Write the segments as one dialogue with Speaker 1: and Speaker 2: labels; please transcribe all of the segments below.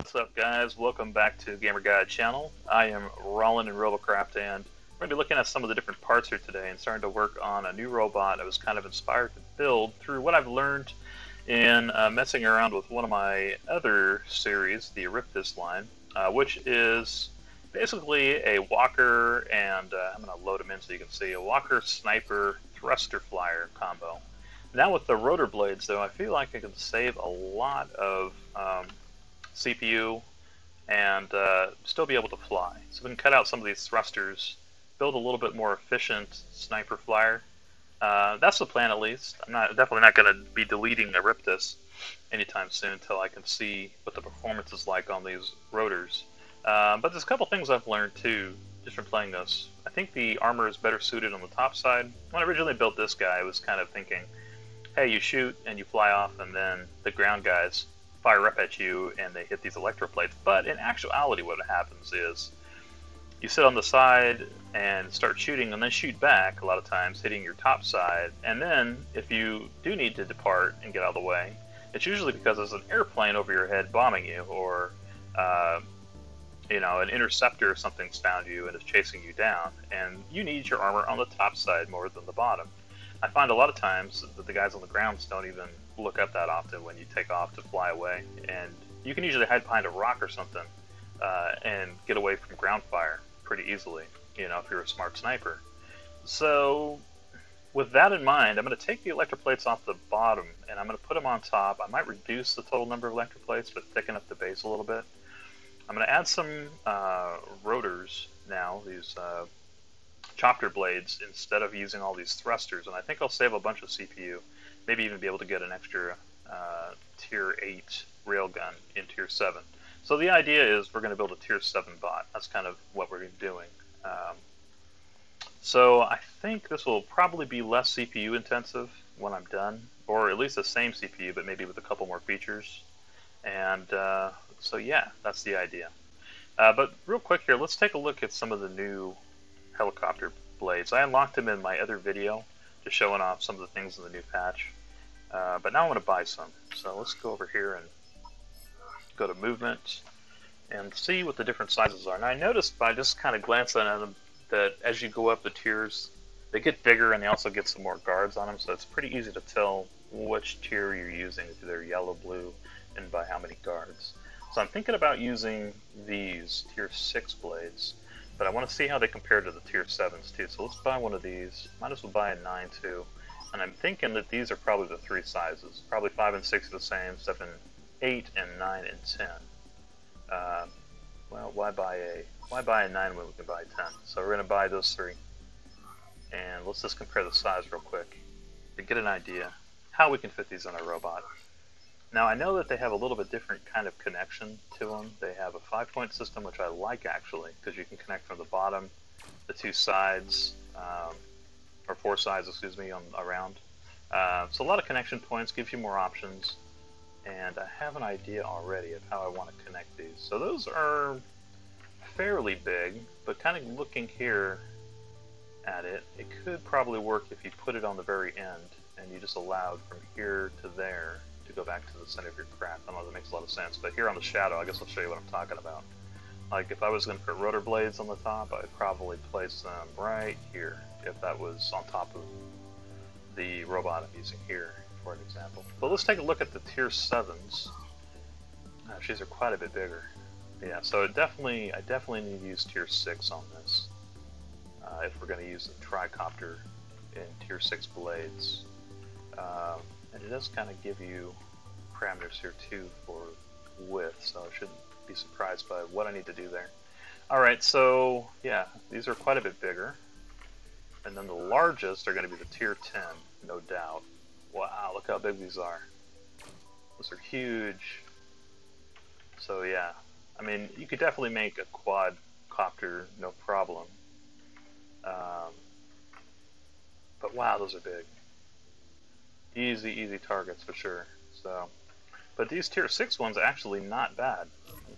Speaker 1: What's up, guys? Welcome back to Gamer Guide channel. I am Rollin in Robocraft, and we're going to be looking at some of the different parts here today and starting to work on a new robot I was kind of inspired to build through what I've learned in messing around with one of my other series, the Eriptus line, which is basically a walker and, I'm going to load them in so you can see, a walker sniper thruster flyer combo. Now with the rotor blades, though, I feel like I can save a lot of CPU and still be able to fly. So we can cut out some of these thrusters, build a little bit more efficient sniper flyer. That's the plan, at least. I'm definitely not going to be deleting Eriptus anytime soon until I can see what the performance is like on these rotors. But there's a couple things I've learned too, just from playing this. I think the armor is better suited on the top side. When I originally built this guy, I was kind of thinking, hey, you shoot and you fly off, and then the ground guys fire up at you and they hit these electroplates. But in actuality, what happens is you sit on the side and start shooting, and then shoot back a lot of times, hitting your top side. And then if you do need to depart and get out of the way, it's usually because there's an airplane over your head bombing you, or you know, an interceptor or something's found you and is chasing you down, and you need your armor on the top side more than the bottom. I find a lot of times that the guys on the grounds don't even look up that often when you take off to fly away, and you can usually hide behind a rock or something and get away from ground fire pretty easily, you know, if you're a smart sniper. So with that in mind, I'm going to take the electroplates off the bottom and I'm going to put them on top. I might reduce the total number of electroplates, but thicken up the base a little bit. I'm going to add some rotors now, these chopper blades, instead of using all these thrusters, and I think I'll save a bunch of CPU, maybe even be able to get an extra tier 8 railgun in tier 7. So the idea is we're going to build a tier 7 bot. That's kind of what we're doing. So I think this will probably be less CPU intensive when I'm done, or at least the same CPU, but maybe with a couple more features. And so yeah, that's the idea. But real quick here, let's take a look at some of the new helicopter blades. I unlocked them in my other video, just showing off some of the things in the new patch. But now I want to buy some. So let's go over here and go to movement and see what the different sizes are. Now I noticed by just kind of glancing at them that as you go up the tiers, they get bigger and they also get some more guards on them, so it's pretty easy to tell which tier you're using, if they're yellow, blue, and by how many guards. So I'm thinking about using these tier 6 blades, but I want to see how they compare to the tier 7s too. So let's buy one of these. Might as well buy a 9 too. And I'm thinking that these are probably the 3 sizes. Probably 5 and 6 are the same, 7, 8, and 9 and 10. Well, why buy a 9 when we can buy 10? So we're going to buy those 3. And let's just compare the size real quick to get an idea how we can fit these on our robot. Now I know that they have a little bit different kind of connection to them. They have a 5-point system, which I like actually, because you can connect from the bottom, the 2 sides, or 4 sides, excuse me, around. So a lot of connection points, gives you more options, and I have an idea already of how I want to connect these. So those are fairly big, but kind of looking here at it, it could probably work if you put it on the very end and you just allowed from here to there to go back to the center of your craft. I don't know if that makes a lot of sense, but here on the shadow, I guess I'll show you what I'm talking about. Like if I was going to put rotor blades on the top, I'd probably place them right here, if that was on top of the robot I'm using here, for an example. But let's take a look at the tier 7s. These are quite a bit bigger. Yeah, so I definitely need to use tier 6 on this, if we're going to use the tricopter in tier 6 blades. And it does kind of give you parameters here too for width, so I shouldn't be surprised by what I need to do there. Alright, so yeah, these are quite a bit bigger. And then the largest are going to be the tier 10, no doubt. Wow, look how big these are. Those are huge. So yeah, I mean, you could definitely make a quadcopter, no problem. But wow, those are big. Easy targets for sure. So, but these tier 6 ones are actually not bad.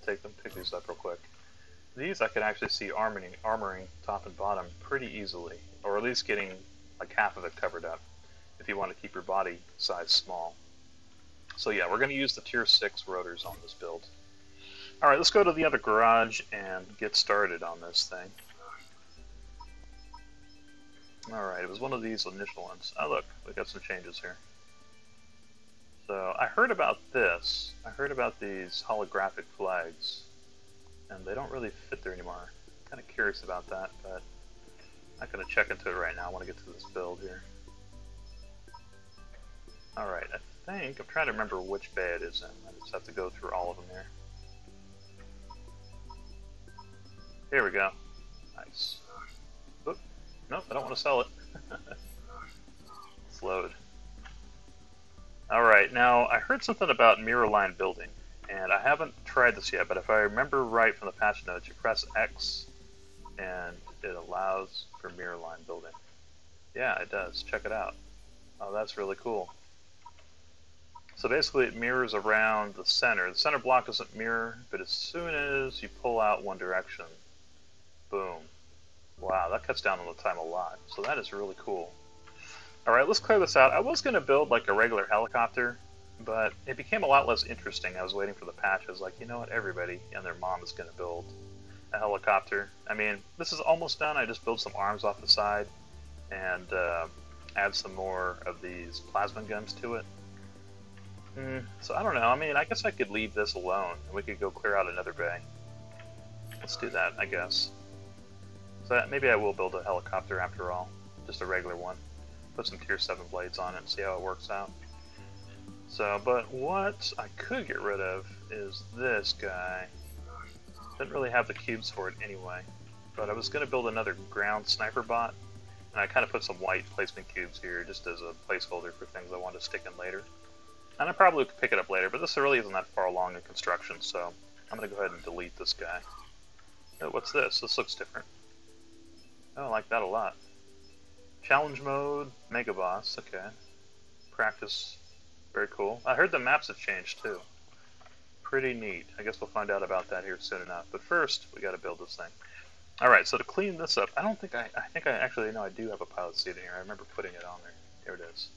Speaker 1: Let me pick these up real quick. These I could actually see armoring top and bottom pretty easily, or at least getting like half of it covered up if you want to keep your body size small. So yeah, we're going to use the tier 6 rotors on this build. Alright, let's go to the other garage and get started on this thing. Alright, it was one of these initial ones. Oh look, we got some changes here. So, I heard about this. I heard about these holographic flags. And they don't really fit there anymore. I'm kind of curious about that, but I'm not going to check into it right now. I want to get to this build here. Alright, I think, I'm trying to remember which bay it is in. I just have to go through all of them here. Here we go. Nice. Oop. Nope, I don't want to sell it. Let's load. Alright, now I heard something about mirror line building, and I haven't tried this yet, but if I remember right from the patch notes, you press X and it allows for mirror line building. Yeah, it does. Check it out. Oh, that's really cool. So basically it mirrors around the center. The center block doesn't mirror, but as soon as you pull out one direction, boom. Wow, that cuts down on the time a lot. So that is really cool. Alright, let's clear this out. I was going to build like a regular helicopter, but it became a lot less interesting. I was waiting for the patch. I was like, you know what, everybody and their mom is going to build a helicopter. I mean, this is almost done. I just build some arms off the side and add some more of these plasma guns to it. So I don't know. I mean, I guess I could leave this alone and we could go clear out another bay. Let's do that, I guess. So maybe I will build a helicopter after all. Just a regular one. Put some tier 7 blades on it and see how it works out. So, but what I could get rid of is this guy. Didn't really have the cubes for it anyway. But I was going to build another ground sniper bot. And I kind of put some white placement cubes here just as a placeholder for things I want to stick in later. And I probably could pick it up later, but this really isn't that far along in construction, so I'm going to go ahead and delete this guy. Oh, what's this? This looks different. Oh, I like that a lot. Challenge mode, Megabots, okay. Practice, very cool. I heard the maps have changed too. Pretty neat. I guess we'll find out about that here soon enough. But first, we got to build this thing. Alright, so to clean this up, I think I actually know I do have a pilot seat in here. I remember putting it on there. Here it is.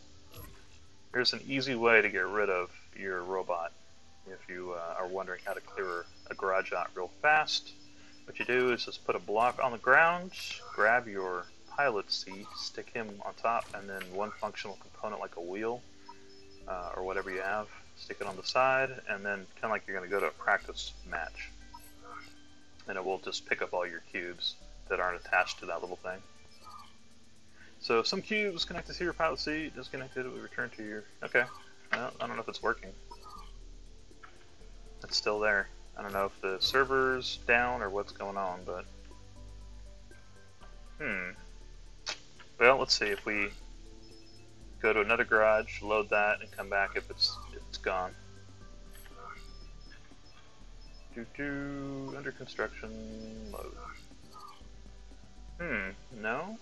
Speaker 1: Here's an easy way to get rid of your robot. If you are wondering how to clear a garage out real fast, what you do is just put a block on the ground, grab your pilot seat, stick him on top, and then one functional component like a wheel, or whatever you have, stick it on the side, and then kind of like you're going to go to a practice match. And it will just pick up all your cubes that aren't attached to that little thing. So some cubes connected to your pilot seat, disconnected, we return to your... Okay, well, I don't know if it's working. It's still there. I don't know if the server's down or what's going on, but... Well, let's see if we go to another garage, load that, and come back if it's gone. Under construction, load. No?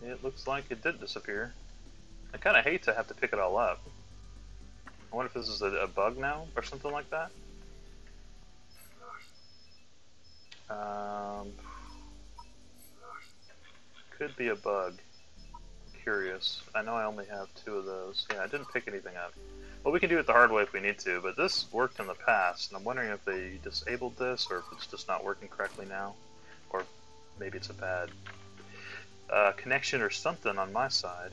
Speaker 1: It looks like it did disappear. I kind of hate to have to pick it all up. I wonder if this is a bug now, or something like that? Could be a bug. Curious. I know I only have 2 of those. Yeah, I didn't pick anything up. Well, we can do it the hard way if we need to, but this worked in the past, and I'm wondering if they disabled this, or if it's just not working correctly now. Or maybe it's a bad connection or something on my side.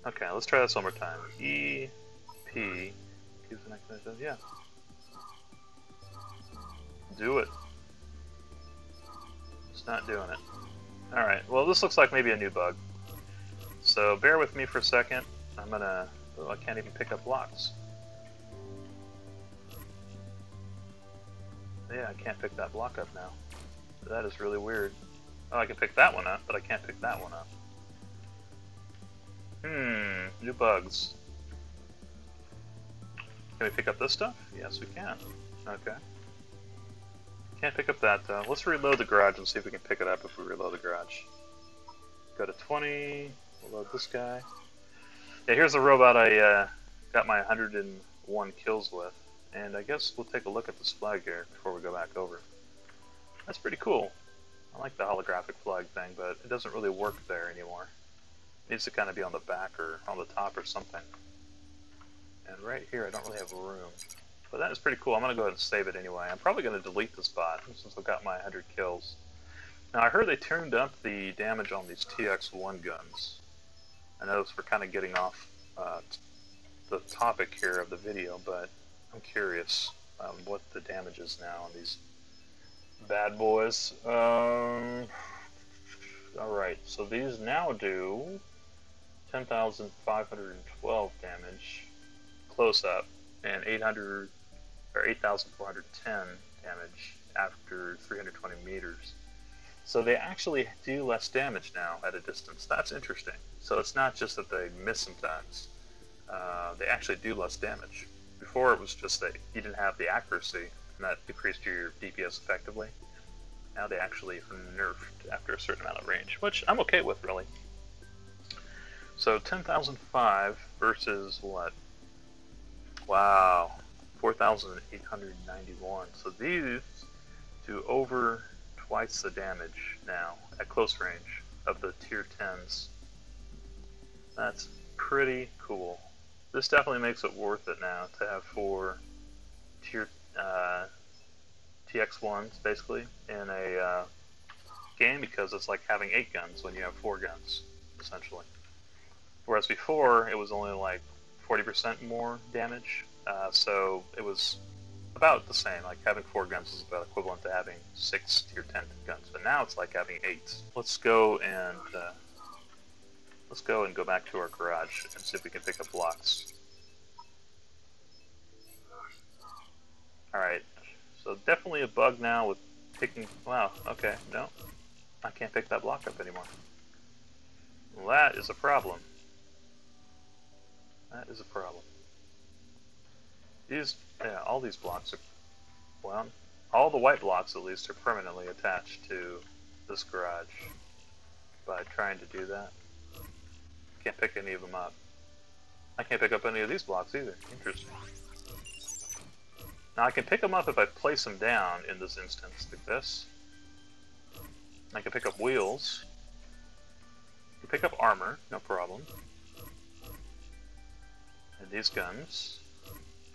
Speaker 1: Okay, let's try this one more time. E, P, yeah. Do it. It's not doing it. Alright, well this looks like maybe a new bug. So bear with me for a second. I'm gonna... Oh, I can't even pick up blocks. Yeah, I can't pick that block up now. That is really weird. Oh, I can pick that one up, but I can't pick that one up. New bugs. Can we pick up this stuff? Yes, we can. Okay. Can't pick up that though. Let's reload the garage and see if we can pick it up if we reload the garage. Go to 20, we'll load this guy. Yeah, here's the robot I got my 101 kills with. And I guess we'll take a look at this flag here before we go back over. That's pretty cool. I like the holographic flag thing, but it doesn't really work there anymore. It needs to kind of be on the back or on the top or something. And right here I don't really have room. But that is pretty cool. I'm going to go ahead and save it anyway. I'm probably going to delete this bot since I've got my 100 kills. Now I heard they tuned up the damage on these TX1 guns. I know we're kind of getting off the topic here of the video, but I'm curious what the damage is now on these bad boys. Alright, so these now do 10,512 damage close up and 8,410 damage after 320 meters. So they actually do less damage now at a distance. That's interesting. So it's not just that they miss sometimes. They actually do less damage. Before it was just that you didn't have the accuracy and that decreased your DPS effectively. Now they actually are nerfed after a certain amount of range, which I'm okay with, really. So 10,005 versus what? Wow, 4,891. So these do over twice the damage now at close range of the tier 10s. That's pretty cool. This definitely makes it worth it now to have 4 tier TX1s basically in a game, because it's like having 8 guns when you have 4 guns essentially. Whereas before it was only like 40% more damage, so it was about the same. Like having 4 guns is about equivalent to having 6 tier 10 guns, but now it's like having 8. Let's go and go back to our garage and see if we can pick up blocks. Alright, so definitely a bug now with picking... Wow, okay, no. I can't pick that block up anymore. Well, that is a problem. That is a problem. These, yeah, all these blocks are... Well, all the white blocks at least are permanently attached to this garage. By trying to do that, can't pick any of them up. I can't pick up any of these blocks either. Interesting. Now I can pick them up if I place them down in this instance, like this. I can pick up wheels. I can pick up armor, no problem. And these guns.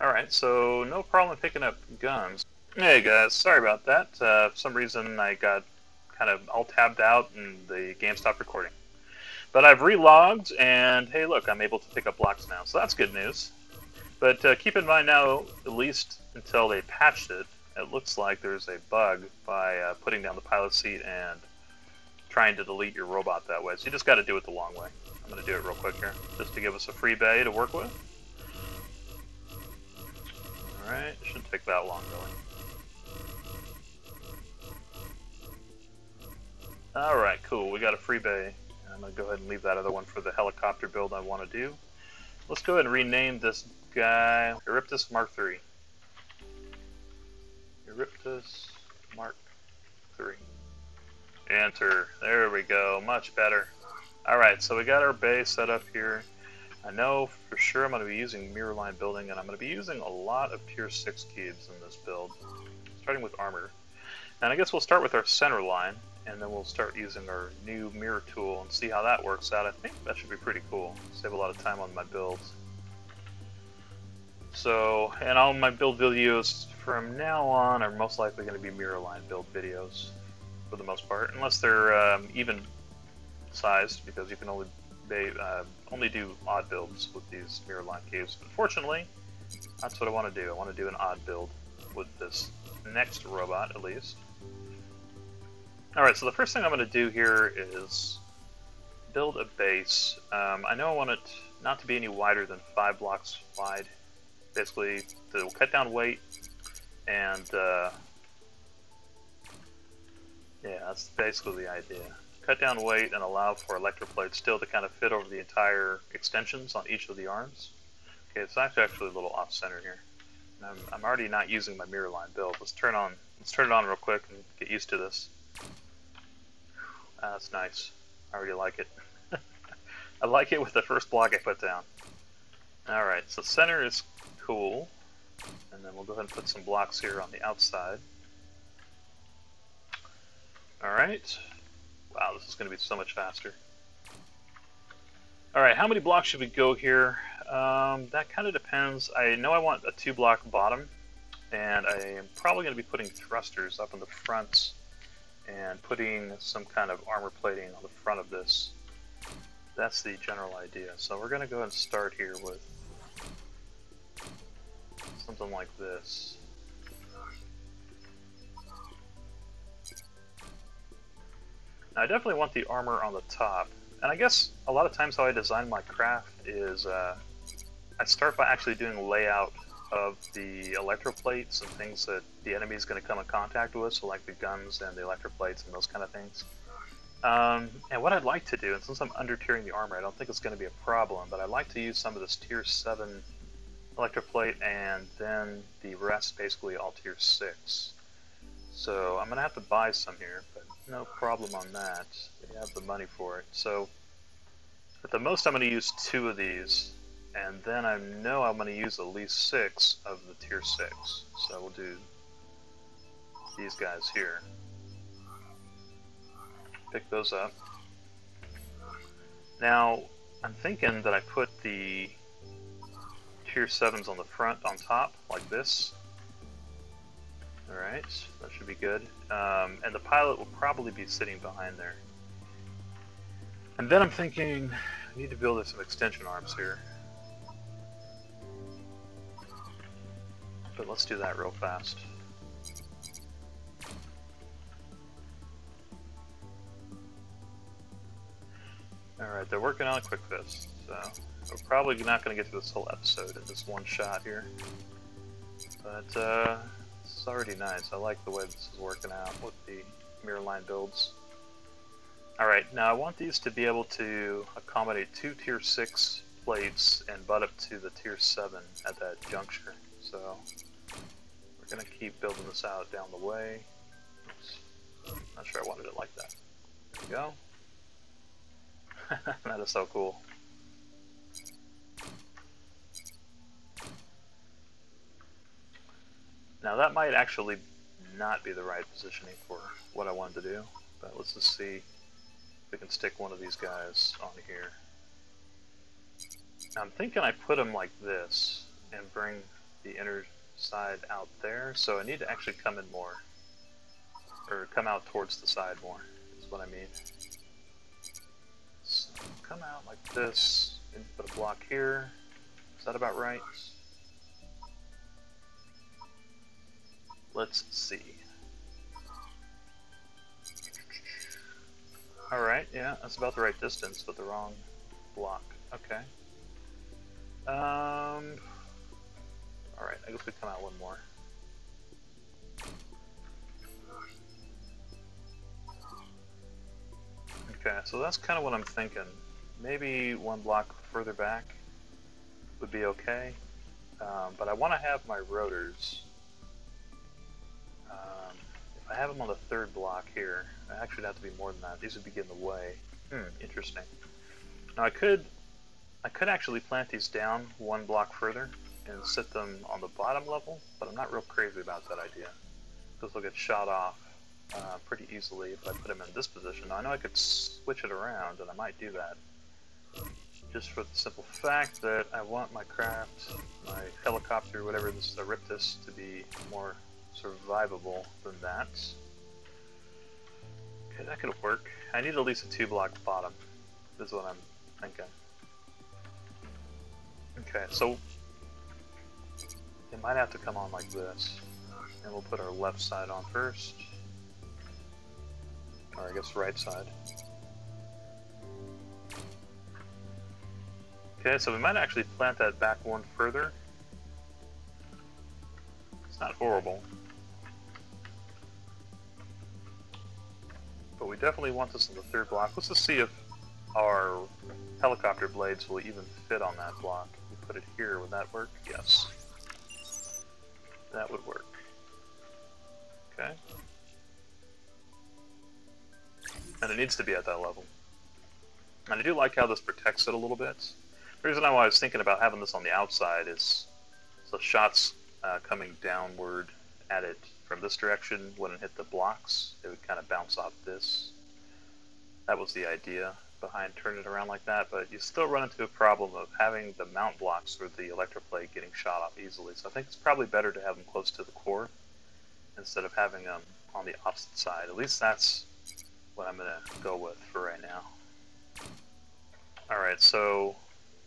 Speaker 1: Alright, so no problem picking up guns. Hey guys, sorry about that. For some reason I got kind of all tabbed out and the game stopped recording. But I've relogged, and hey look, I'm able to pick up blocks now, so that's good news. But keep in mind now, at least until they patched it, it looks like there's a bug by putting down the pilot seat and trying to delete your robot that way. So you just got to do it the long way. I'm going to do it real quick here, just to give us a free bay to work with. Alright, shouldn't take that long really. Alright, cool, we got a free bay. I'm going to go ahead and leave that other one for the helicopter build I want to do. Let's go ahead and rename this guy Eriptus Mk. Eriptus Mk. Enter. There we go. Much better. Alright, so we got our base set up here. I know for sure I'm going to be using mirror line building, and I'm going to be using a lot of tier 6 cubes in this build. Starting with armor. And I guess we'll start with our center line, and then we'll start using our new mirror tool and see how that works out. I think that should be pretty cool. Save a lot of time on my builds. So, and all my build videos from now on are most likely going to be mirror line build videos for the most part, unless they're even sized, because you can only do odd builds with these mirror line cubes. Unfortunately, that's what I want to do. I want to do an odd build with this next robot, at least. Alright, so the first thing I'm going to do here is build a base. I know I want it not to be any wider than 5 blocks wide. Basically, to cut down weight, and yeah, that's basically the idea. Cut down weight and allow for electroplates still to kind of fit over the entire extensions on each of the arms. Okay, it's actually a little off-center here. And I'm already not using my mirror line build. Let's turn it on real quick and get used to this. That's nice. I already like it. I like it with the first block I put down. Alright, so center is cool. And then we'll go ahead and put some blocks here on the outside. Alright. Wow, this is going to be so much faster. Alright, how many blocks should we go here? That kind of depends. I know I want a 2-block bottom, and I am probably going to be putting thrusters up in the front and putting some kind of armor plating on the front of this. That's the general idea. So we're going to go and start here with something like this. Now, I definitely want the armor on the top. And I guess a lot of times how I design my craft is I start by actually doing layout of the electroplates and things that the enemy is going to come in contact with, so like the guns and the electroplates and those kind of things. And what I'd like to do, and since I'm under-tiering the armor, I don't think it's going to be a problem, but I'd like to use some of this tier 7 electroplate and then the rest basically all tier 6. So I'm going to have to buy some here, but no problem on that. We have the money for it. So at the most I'm going to use 2 of these, and then I know I'm going to use at least 6 of the tier 6. So we'll do these guys here. Pick those up. Now, I'm thinking that I put the tier 7s on the front, on top, like this. Alright, that should be good. And the pilot will probably be sitting behind there. And then I'm thinking, I need to build some extension arms here. But let's do that real fast. Alright, they're working on a quick fist, so we're probably not going to get through this whole episode in this one shot here. But it's already nice. I like the way this is working out with the mirror line builds. Alright, now I want these to be able to accommodate 2 tier 6 plates and butt up to the tier 7 at that juncture. So we're going to keep building this out down the way. Oops. Not sure I wanted it like that. There we go. That is so cool. Now that might actually not be the right positioning for what I wanted to do, but let's just see if we can stick one of these guys on here. Now I'm thinking I put them like this and bring the inner side out there, so I need to actually come in more, or come out towards the side more, is what I mean. So come out like this, and put a block here. Is that about right? Let's see. Alright, yeah, that's about the right distance, but the wrong block. Okay. Alright, I guess we come out one more. Okay, so that's kind of what I'm thinking. Maybe one block further back would be okay, but I want to have my rotors. If I have them on the 3rd block here, I actually have to be more than that. These would be getting in the way. Interesting. Now I could actually plant these down one block further and sit them on the bottom level, but I'm not real crazy about that idea, because they'll get shot off pretty easily if I put them in this position. Now I know I could switch it around, and I might do that, just for the simple fact that I want my craft, my helicopter, whatever this is, Eriptus, to be more survivable than that. Okay, that could work. I need at least a 2-block bottom. This is what I'm thinking. Okay, so it might have to come on like this. And we'll put our left side on first. Or I guess right side. Okay, so we might actually plant that back one further. It's not horrible. But we definitely want this in the 3rd block. Let's just see if our helicopter blades will even fit on that block. If we put it here, would that work? Yes. That would work. Okay. And it needs to be at that level. And I do like how this protects it a little bit. The reason why I was thinking about having this on the outside is so shots coming downward at it from this direction, when it hit the blocks, it would kind of bounce off this. That was the idea. behind turning it around like that, but you still run into a problem of having the mount blocks for the electroplate getting shot off easily. So I think it's probably better to have them close to the core instead of having them on the opposite side. At least that's what I'm going to go with for right now. Alright, so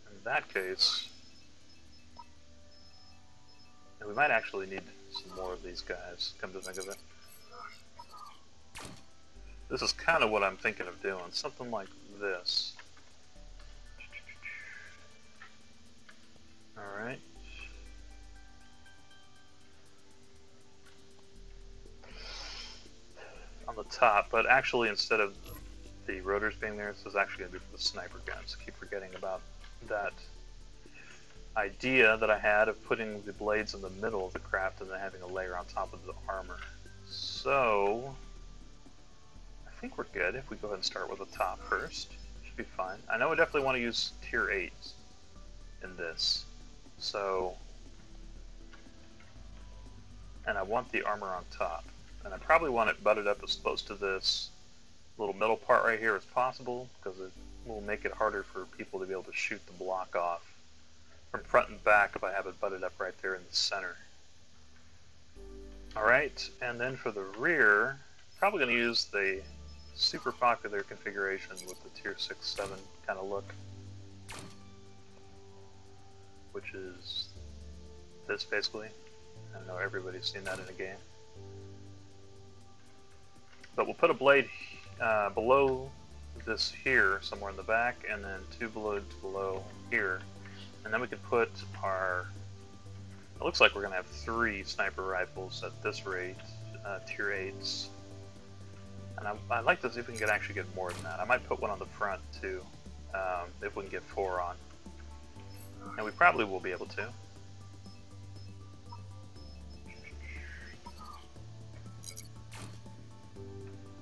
Speaker 1: in that case, and we might actually need some more of these guys, come to think of it. This is kind of what I'm thinking of doing, something like this. Alright. On the top, but actually instead of the rotors being there, this is actually going to be for the sniper guns. I keep forgetting about that idea that I had of putting the blades in the middle of the craft and then having a layer on top of the armor. So I think we're good if we go ahead and start with the top first. Should be fine. I know I definitely want to use tier 8s in this. So, and I want the armor on top. And I probably want it butted up as close to this little middle part right here as possible, because it will make it harder for people to be able to shoot the block off from front and back if I have it butted up right there in the center. Alright, and then for the rear, probably going to use the super popular configuration with the tier 6-7 kind of look, which is this basically. I know everybody's seen that in a game. But we'll put a blade below this here, somewhere in the back, and then two blades below here. And then we can put our... It looks like we're going to have 3 sniper rifles at this rate, tier 8s. And I'd like to see if we can actually get more than that. I might put one on the front too, if we can get 4 on. And we probably will be able to.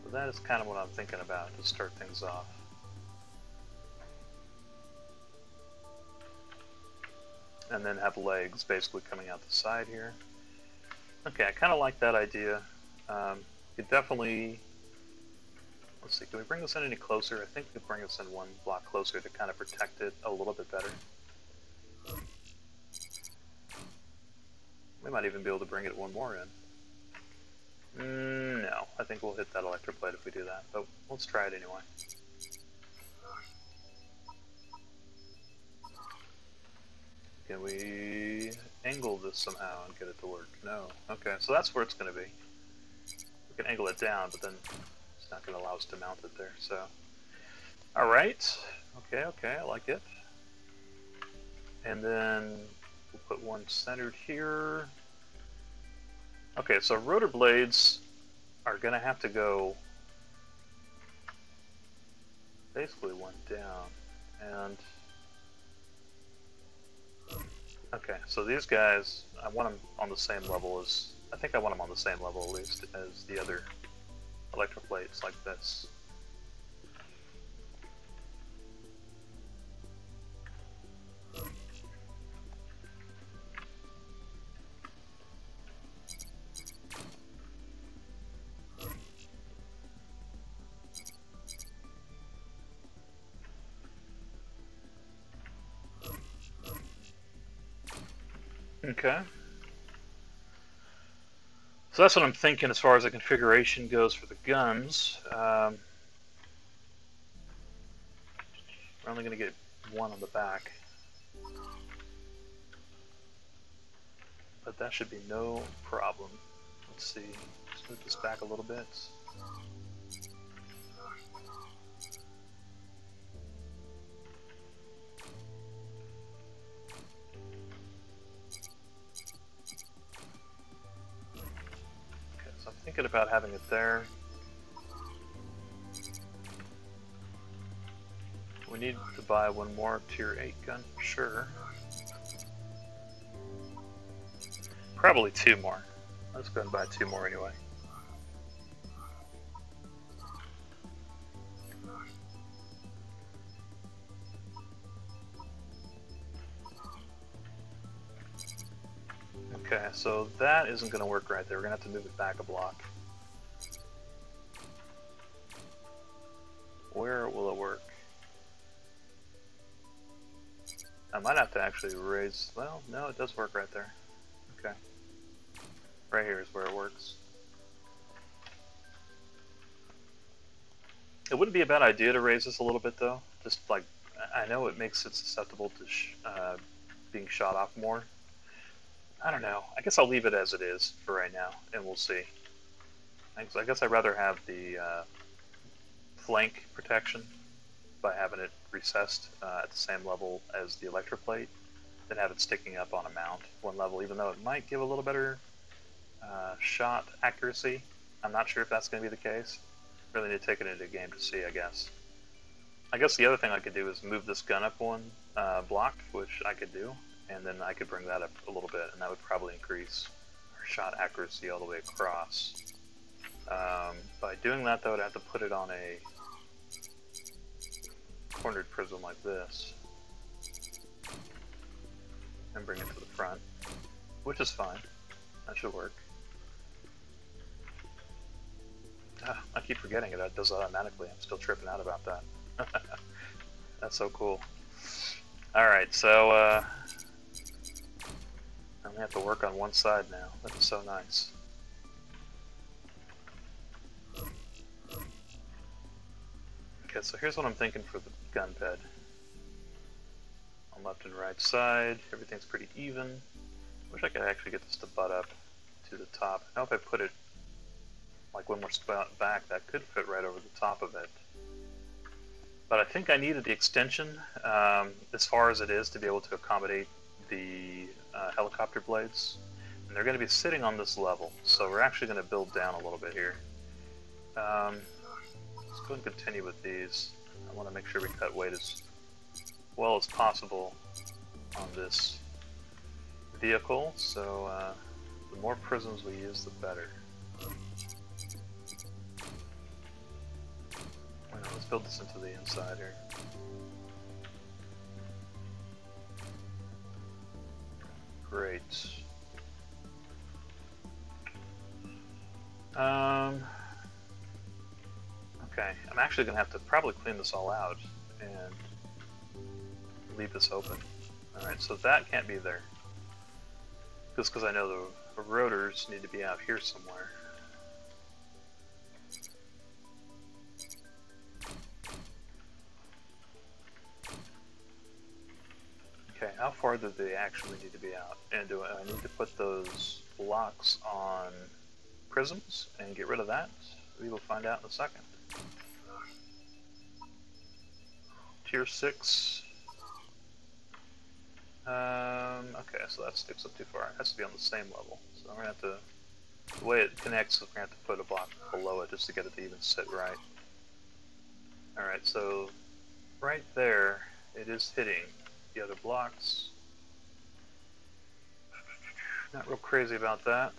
Speaker 1: So that is kind of what I'm thinking about to start things off. And then have legs basically coming out the side here. Okay, I kind of like that idea. You definitely... Let's see, can we bring this in any closer? I think we could bring this in one block closer to kind of protect it a little bit better. We might even be able to bring it one more in. No, I think we'll hit that electroplate if we do that, but let's try it anyway. Can we angle this somehow and get it to work? No. Okay, so that's where it's going to be. We can angle it down, but then it's not going to allow us to mount it there, so... Alright. Okay, I like it. And then we'll put one centered here. Okay, so rotor blades are going to have to go basically one down. And okay, so these guys, I want them on the same level as, I think I want them on the same level at least as the other electroplates like this. Okay. So that's what I'm thinking as far as the configuration goes for the guns. We're only going to get one on the back. But that should be no problem. Let's see. Let's move this back a little bit. Thinking about having it there. We need to buy one more tier 8 gun, sure. Probably 2 more. Let's go and buy 2 more anyway. Okay, so that isn't going to work right there. We're going to have to move it back a block. Where will it work? I might have to actually raise... Well, no, it does work right there. Okay. Right here is where it works. It wouldn't be a bad idea to raise this a little bit, though. Just like, I know it makes it susceptible to being shot off more. I don't know. I guess I'll leave it as it is for right now, and we'll see. I guess I'd rather have the flank protection by having it recessed at the same level as the electroplate than have it sticking up on a mount one level, even though it might give a little better shot accuracy. I'm not sure if that's going to be the case. Really need to take it into a game to see, I guess. I guess the other thing I could do is move this gun up one block, which I could do, and then I could bring that up a little bit, and that would probably increase our shot accuracy all the way across. By doing that, though, I'd have to put it on a cornered prism like this, and bring it to the front, which is fine. That should work. I keep forgetting it does it automatically. I'm still tripping out about that. That's so cool. Alright, so I only have to work on one side now. That is so nice. Okay, so here's what I'm thinking for the gun bed. On left and right side, everything's pretty even. Wish I could actually get this to butt up to the top. Now if I put it like one more spot back, that could fit right over the top of it. But I think I needed the extension as far as it is to be able to accommodate the helicopter blades. And they're going to be sitting on this level, so we're actually going to build down a little bit here. Let's go and continue with these. I want to make sure we cut weight as well as possible on this vehicle, so the more prisms we use, the better. Let's build this into the inside here. Great. Okay, I'm actually going to have to probably clean this all out and leave this open. Alright, so that can't be there. Just because I know the rotors need to be out here somewhere. Okay, how far do they actually need to be out? And do I need to put those blocks on prisms and get rid of that? We will find out in a second. Tier 6. Okay, so that sticks up too far. It has to be on the same level. So we're going to have to, the way it connects, we're going to have to put a block below it just to get it to even sit right. Alright, so right there, it is hitting the other blocks. Not real crazy about that.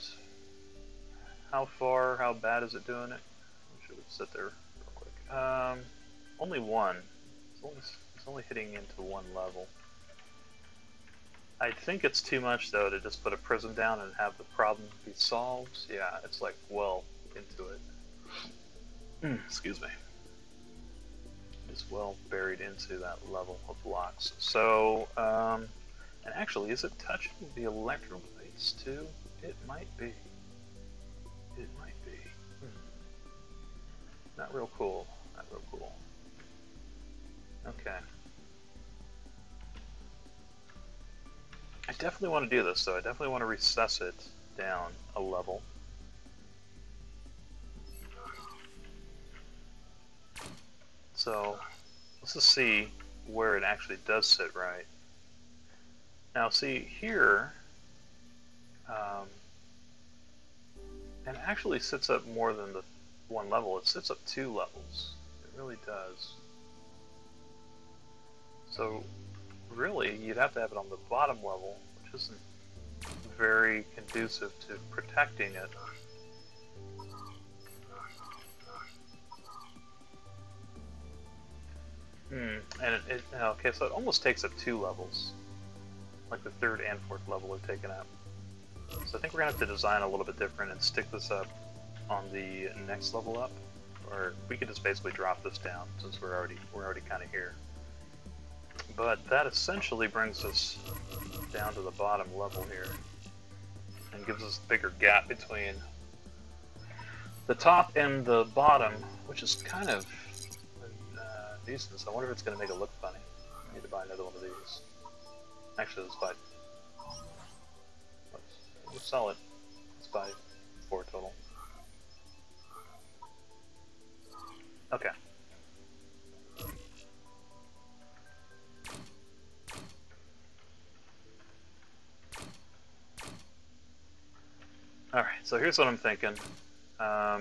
Speaker 1: How far, how bad is it doing it? Should we sit there real quick? Only one. It's only hitting into one level. I think it's too much though to just put a prism down and have the problem be solved. Yeah, it's like well into it. Excuse me. It's well buried into that level of blocks. So, and actually, is it touching the electroplates too? It might be. It might be. Not real cool. Not real cool. Okay. I definitely want to do this, though. I definitely want to recess it down a level. So, let's just see where it actually does sit right. Now, see, here, it actually sits up more than the one level. It sits up 2 levels. It really does. So, really, you'd have to have it on the bottom level, which isn't very conducive to protecting it. And okay, so it almost takes up 2 levels. Like the 3rd and 4th level are taken up. So I think we're gonna have to design a little bit different and stick this up on the next level up. Or we could just basically drop this down since we're already kind of here. But that essentially brings us down to the bottom level here and gives us a bigger gap between the top and the bottom, which is kind of decent. So I wonder if it's going to make it look funny. I need to buy another one of these. Actually, let's buy. Let's sell it. Let's buy 4 total. Okay. Alright, so here's what I'm thinking. I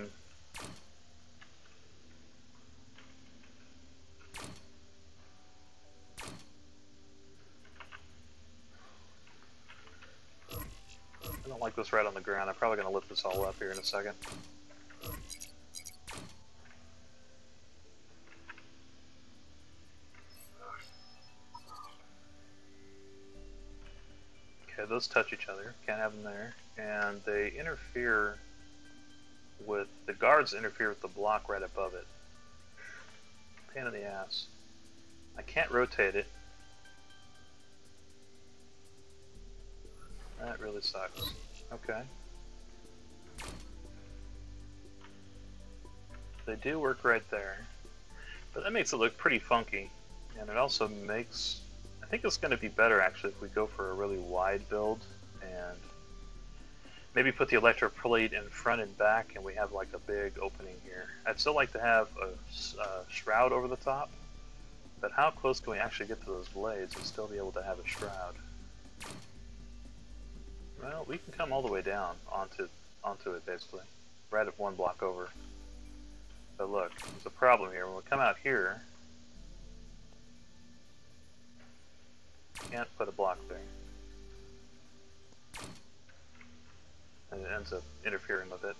Speaker 1: don't like this right on the ground. I'm probably going to lift this all up here in a second. Okay, those touch each other. Can't have them there. And they interfere with... the guards interfere with the block right above it. Pain in the ass. I can't rotate it. That really sucks. Okay. They do work right there. But that makes it look pretty funky. And it also makes... I think it's going to be better actually if we go for a really wide build and maybe put the electro plate in front and back and we have like a big opening here. I'd still like to have a shroud over the top, but how close can we actually get to those blades and still be able to have a shroud? Well, we can come all the way down onto it basically, right at 1 block over. But look, there's a problem here. When we come out here, can't put a block there. And it ends up interfering with it.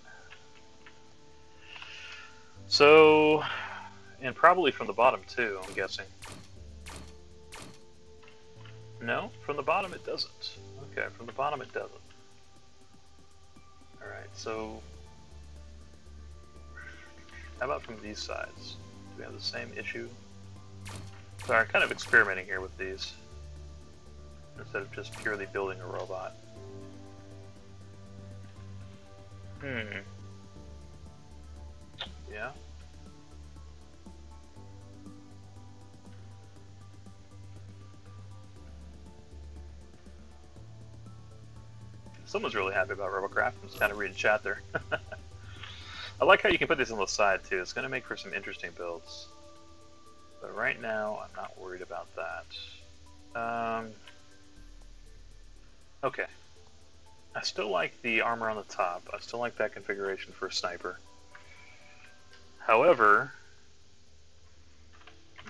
Speaker 1: So, and probably from the bottom too, I'm guessing. No, from the bottom it doesn't. Okay, from the bottom it doesn't. Alright, so how about from these sides? Do we have the same issue? Sorry, I'm kind of experimenting here with these instead of just purely building a robot. Yeah. Someone's really happy about Robocraft. I'm just kind of reading chat there. I like how you can put these on the side too. It's going to make for some interesting builds. But right now, I'm not worried about that. Okay. I still like the armor on the top. I still like that configuration for a sniper. However,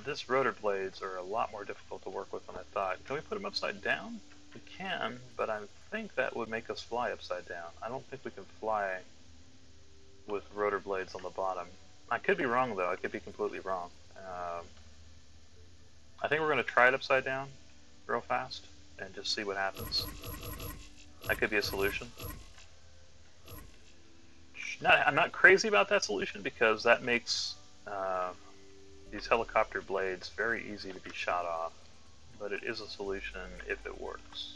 Speaker 1: this rotor blades are a lot more difficult to work with than I thought. Can we put them upside down? We can, but I think that would make us fly upside down. I don't think we can fly with rotor blades on the bottom. I could be wrong though. I could be completely wrong. I think we're going to try it upside down real fast and just see what happens. That could be a solution. I'm not crazy about that solution because that makes these helicopter blades very easy to be shot off, but it is a solution if it works.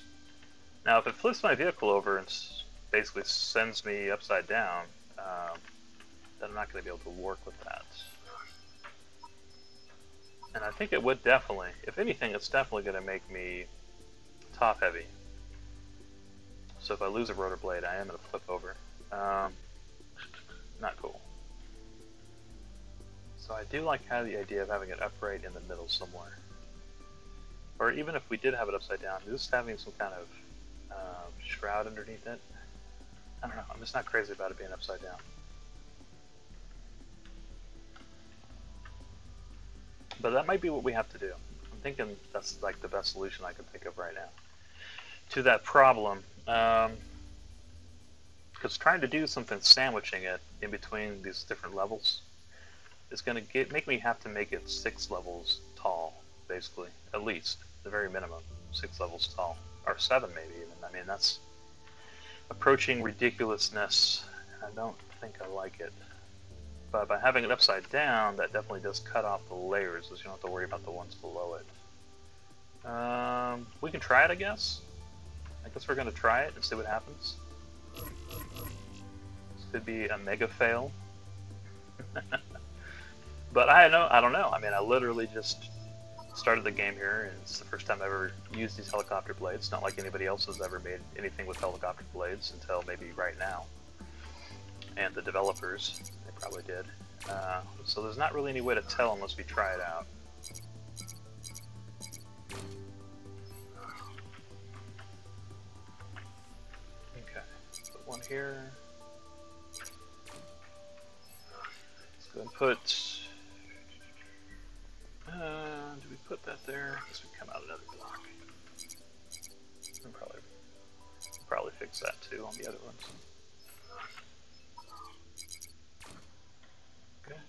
Speaker 1: Now, if it flips my vehicle over and basically sends me upside down, then I'm not going to be able to work with that. And I think it would definitely, if anything, it's definitely going to make me top heavy. So if I lose a rotor blade, I am going to flip over. Not cool. So I do like kind of the idea of having it upright in the middle somewhere. Or even if we did have it upside down, just having some kind of shroud underneath it. I don't know, I'm just not crazy about it being upside down. But that might be what we have to do. I'm thinking that's like the best solution I can think of right now to that problem. Because trying to do something sandwiching it in between these different levels is going to make me have to make it 6 levels tall, basically, at least, the very minimum, 6 levels tall, or 7 maybe even. I mean, that's approaching ridiculousness. I don't think I like it. But by having it upside down, that definitely does cut off the layers, so you don't have to worry about the ones below it. We can try it, I guess. I guess we're gonna try it and see what happens. This could be a mega fail. But I don't know. I mean, I literally just started the game here, and it's the first time I've ever used these helicopter blades. It's not like anybody else has ever made anything with helicopter blades until maybe right now. And the developers, they probably did. So there's not really any way to tell unless we try it out. Okay, put one here. Let's go and put... do we put that there? I guess we come out another block. We'll probably fix that too on the other ones. Okay,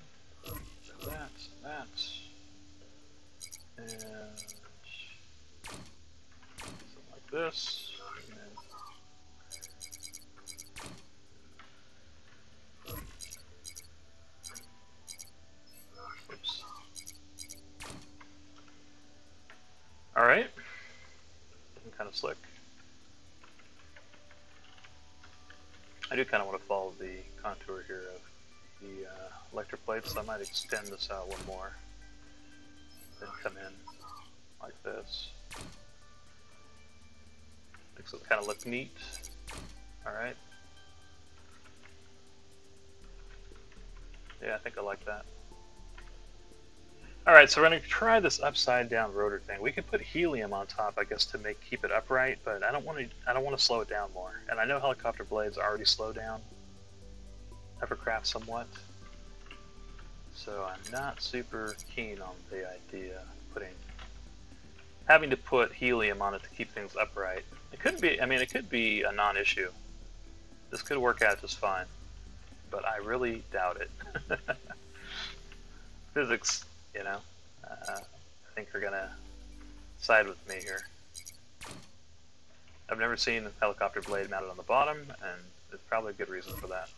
Speaker 1: so that, and something like this, and then oops. All right, looking kind of slick. I do kind of want to follow the contour here of the electric plates, so I might extend this out one more. Then come in like this. Makes it kind of look neat. Alright. Yeah, I think I like that. Alright, so we're going to try this upside down rotor thing. We could put helium on top, I guess, to keep it upright, but I don't want to slow it down more. And I know helicopter blades already slow down Robocraft somewhat. So I'm not super keen on the idea of having to put helium on it to keep things upright. It could be, I mean, it could be a non-issue. This could work out just fine, but I really doubt it. Physics, you know, I think are gonna side with me here. I've never seen a helicopter blade mounted on the bottom, and there's probably a good reason for that.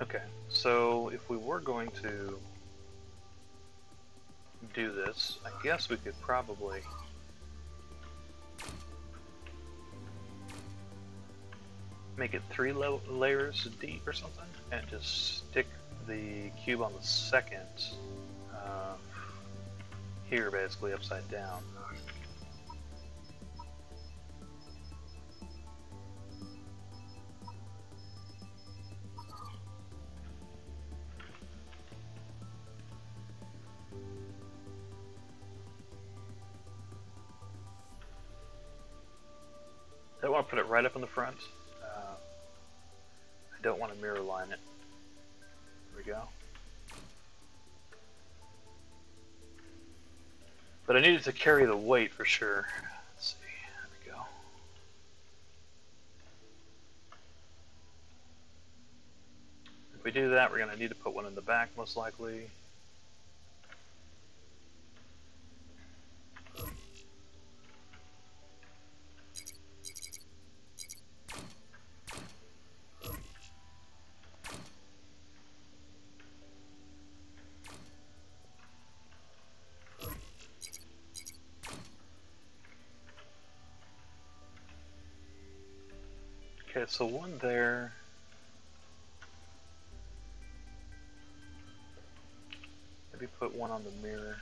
Speaker 1: Okay, so if we were going to do this, I guess we could probably make it 3 layers deep or something, and just stick the cube on the second here, basically upside down. I don't want to put it right up in the front. I don't want to mirror line it. There we go. But I needed to carry the weight for sure. Let's see, there we go. If we do that, we're going to need to put one in the back most likely. Okay, so one there. Maybe put one on the mirror.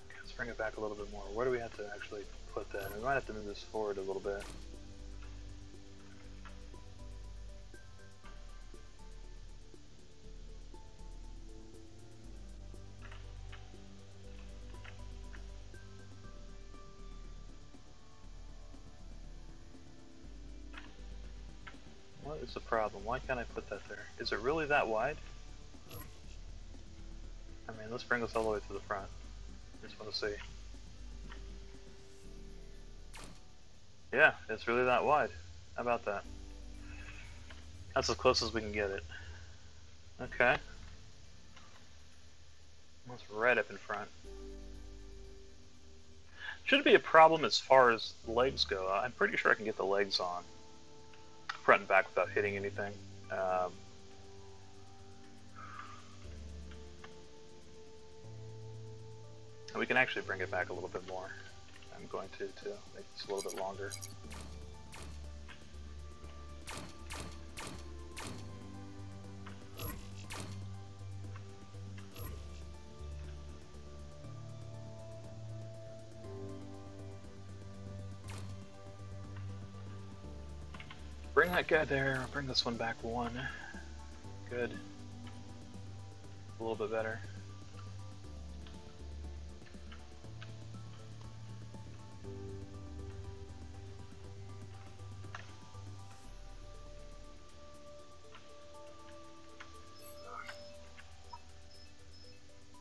Speaker 1: Okay, let's bring it back a little bit more. Where do we have to actually put that? We might have to move this forward a little bit. What is the problem? Why can't I put that there? Is it really that wide? I mean, let's bring this all the way to the front. I just want to see. Yeah, it's really that wide. How about that? That's as close as we can get it. Okay. That's right up in front. Shouldn't be a problem as far as legs go. I'm pretty sure I can get the legs on front and back without hitting anything. And we can actually bring it back a little bit more. I'm going to make this a little bit longer. Bring that guy there, bring this one back one. Good. A little bit better.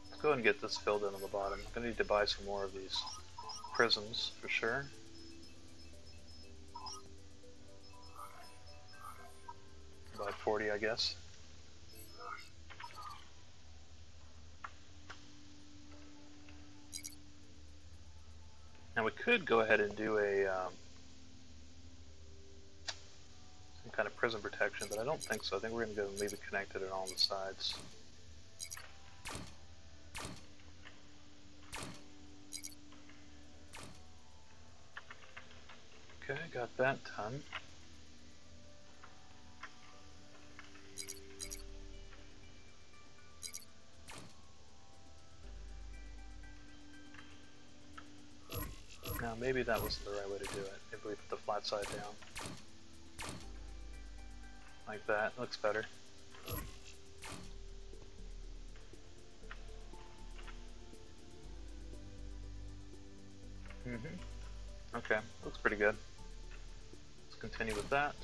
Speaker 1: Let's go ahead and get this filled in on the bottom. I'm gonna need to buy some more of these prisms for sure. About 40, I guess. Now we could go ahead and do a some kind of prism protection, but I don't think so. I think we're going to go and leave it connected on all the sides. Okay, got that done. Now maybe that wasn't the right way to do it. Maybe we put the flat side down. Like that, looks better. Okay, looks pretty good. Let's continue with that.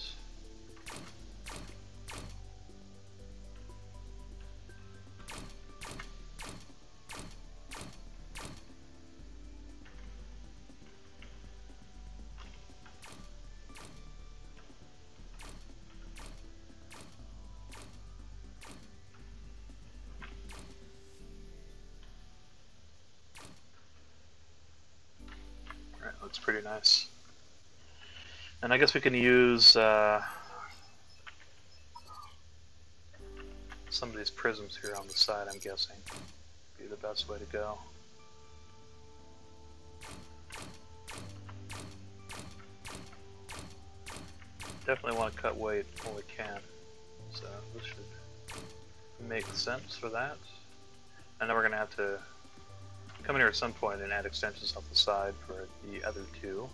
Speaker 1: Looks pretty nice. And I guess we can use some of these prisms here on the side, I'm guessing. Be the best way to go. Definitely want to cut weight when we can. So this should make sense for that. And then we're going to have to come in here at some point and add extensions off the side for the other two.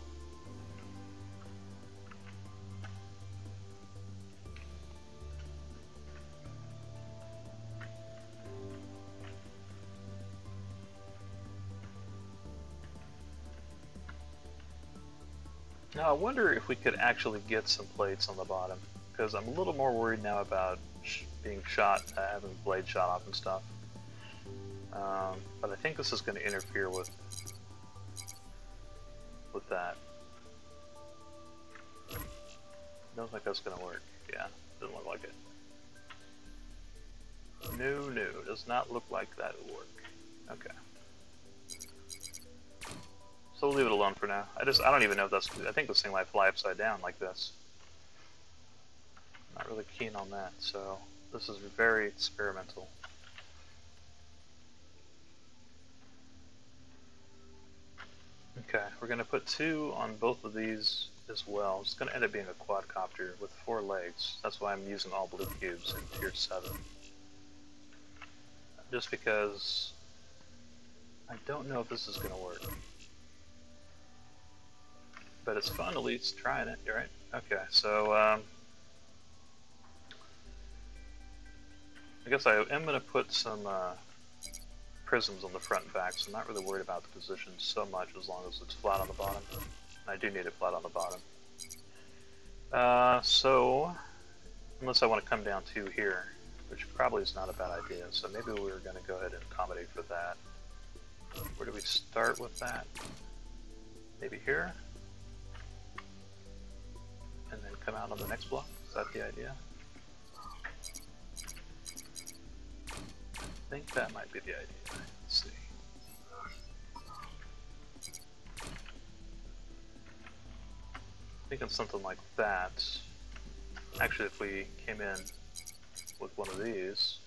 Speaker 1: Now I wonder if we could actually get some plates on the bottom, because I'm a little more worried now about being shot, having blade shot off and stuff. But I think this is going to interfere with that. Don't think that's going to work. Yeah, doesn't look like it. No, does not look like that would work. Okay. So we'll leave it alone for now. I don't even know if that's, I think this thing might fly upside down like this. Not really keen on that, so this is very experimental. Okay, we're going to put 2 on both of these as well. It's going to end up being a quadcopter with 4 legs. That's why I'm using all blue cubes in tier 7. Just because I don't know if this is going to work. But it's fun at least trying it, right? Okay, so I guess I am going to put some prisms on the front and back, so I'm not really worried about the position so much as long as it's flat on the bottom. I do need it flat on the bottom. So, unless I want to come down to here, which probably is not a bad idea, so maybe we're going to go ahead and accommodate for that. Where do we start with that? Maybe here? And then come out on the next block? Is that the idea? I think that might be the idea. Thinking something like that. Actually, if we came in with one of these,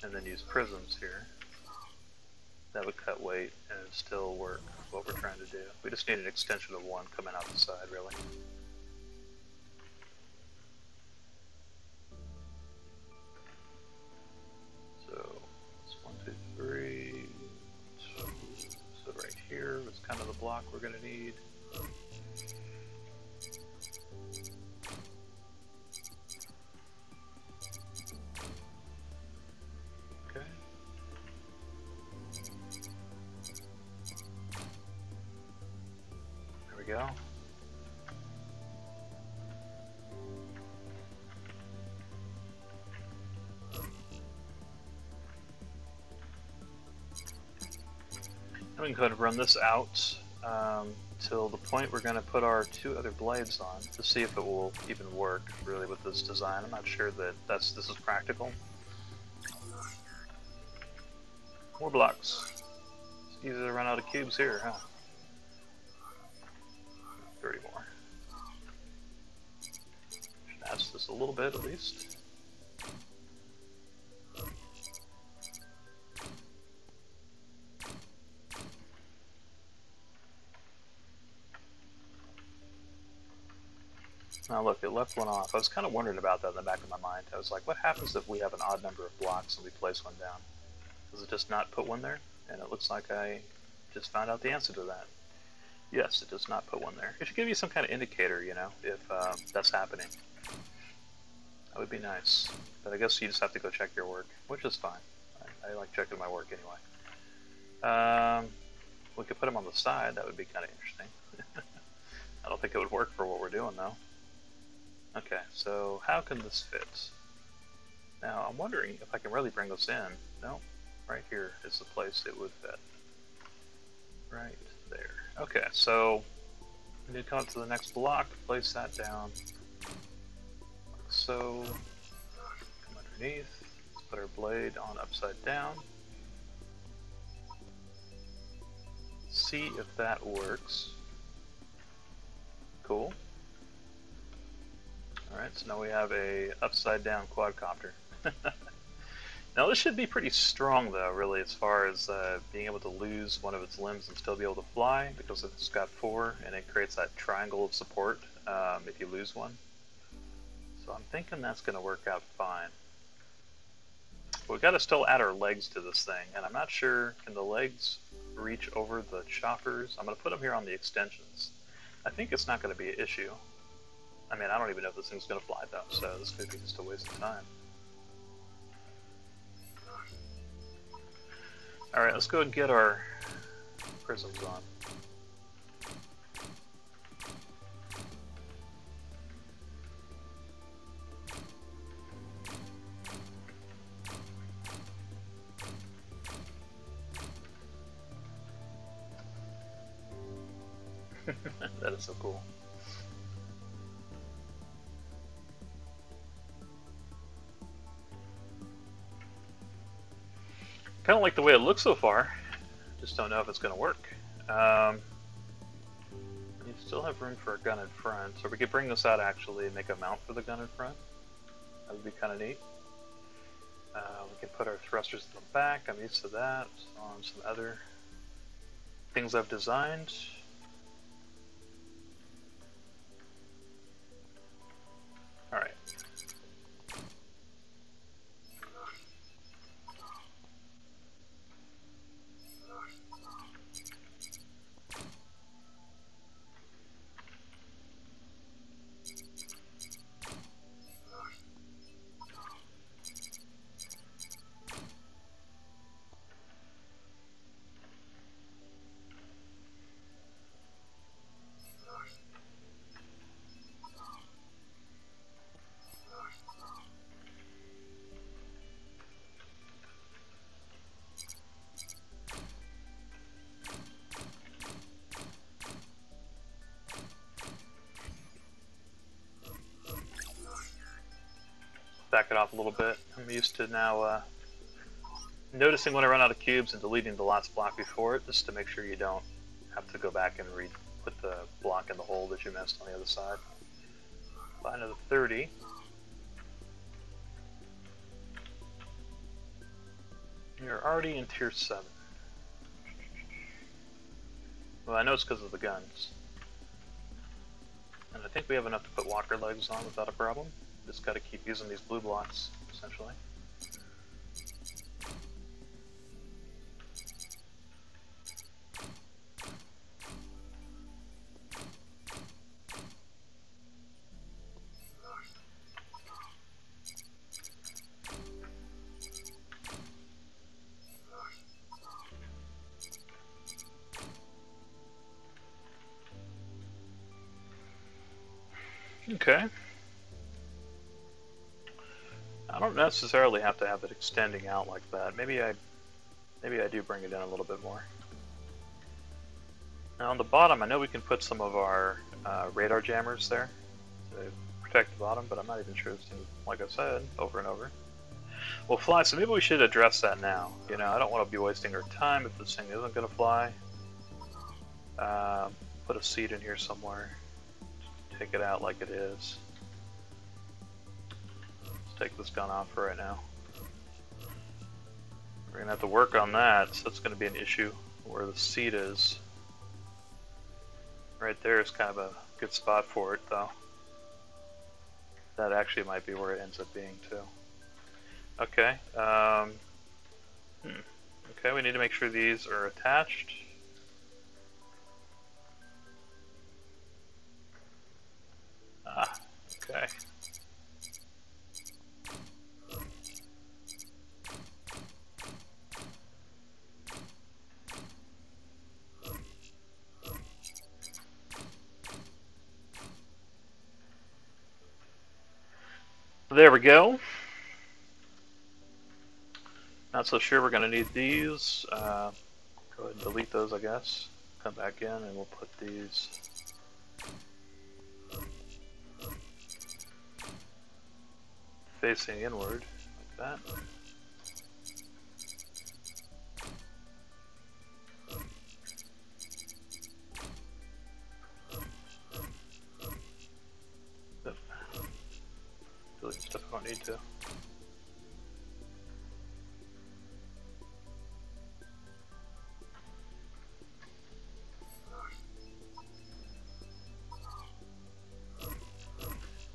Speaker 1: and then use prisms here, that would cut weight and still work what we're trying to do. We just need an extension of one coming out the side, really. So, it's 1, 2, 3. So right here is kind of the block we're going to need. Okay. There we go. We can go ahead and run this out till the point we're going to put our 2 other blades on to see if it will even work really with this design. I'm not sure that this is practical. More blocks. It's easy to run out of cubes here, huh? 30 more. Should ask this a little bit at least. Now look, it left one off. I was kind of wondering about that in the back of my mind. I was like, what happens if we have an odd number of blocks and we place one down? Does it just not put one there? And it looks like I just found out the answer to that. Yes, it does not put one there. It should give you some kind of indicator, you know, if that's happening. That would be nice. But I guess you just have to go check your work, which is fine. I like checking my work anyway. We could put them on the side. That would be kind of interesting. I don't think it would work for what we're doing, though. Okay, so how can this fit? Now, I'm wondering if I can really bring this in. No, right here is the place it would fit. Right there. Okay, so we need to come up to the next block, place that down. Like so. Come underneath. Let's put our blade on upside down. See if that works. Cool. Alright, so now we have a upside down quadcopter. Now this should be pretty strong though, really, as far as being able to lose one of its limbs and still be able to fly, because it's got 4 and it creates that triangle of support if you lose one. So I'm thinking that's going to work out fine. But we've got to still add our legs to this thing, and I'm not sure, can the legs reach over the choppers? I'm going to put them here on the extensions. I think it's not going to be an issue. I mean, I don't even know if this thing's going to fly though, so this could be just a waste of time. Alright, let's go and get our prisms on. That is so cool. Kind of like the way it looks so far. Just don't know if it's going to work. You still have room for a gun in front, so we could bring this out actually and make a mount for the gun in front. That would be kind of neat. We can put our thrusters in the back. I'm used to that. On some other things I've designed. Alright. Back it off a little bit. I'm used to now noticing when I run out of cubes and deleting the last block before it, just to make sure you don't have to go back and put the block in the hole that you missed on the other side. Buy another 30. You're already in tier 7. Well, I know it's because of the guns. And I think we have enough to put walker legs on without a problem. Just gotta keep using these blue blocks, essentially. Okay. I don't necessarily have to have it extending out like that. Maybe I do bring it in a little bit more. Now on the bottom, I know we can put some of our radar jammers there to protect the bottom, but I'm not even sure it's, like I said, over and over. We'll fly, so maybe we should address that now. You know, I don't want to be wasting our time if this thing isn't going to fly. Put a seat in here somewhere. Take it out like it is. Let's take this gun off for right now. We're going to have to work on that, so that's going to be an issue where the seat is. Right there is kind of a good spot for it, though. That actually might be where it ends up being, too. Okay. Okay, we need to make sure these are attached. Ah, okay. There we go. Not so sure we're going to need these. Go ahead and delete those, I guess. Come back in and we'll put these facing inward, like that. Yep. Delete stuff I don't need to.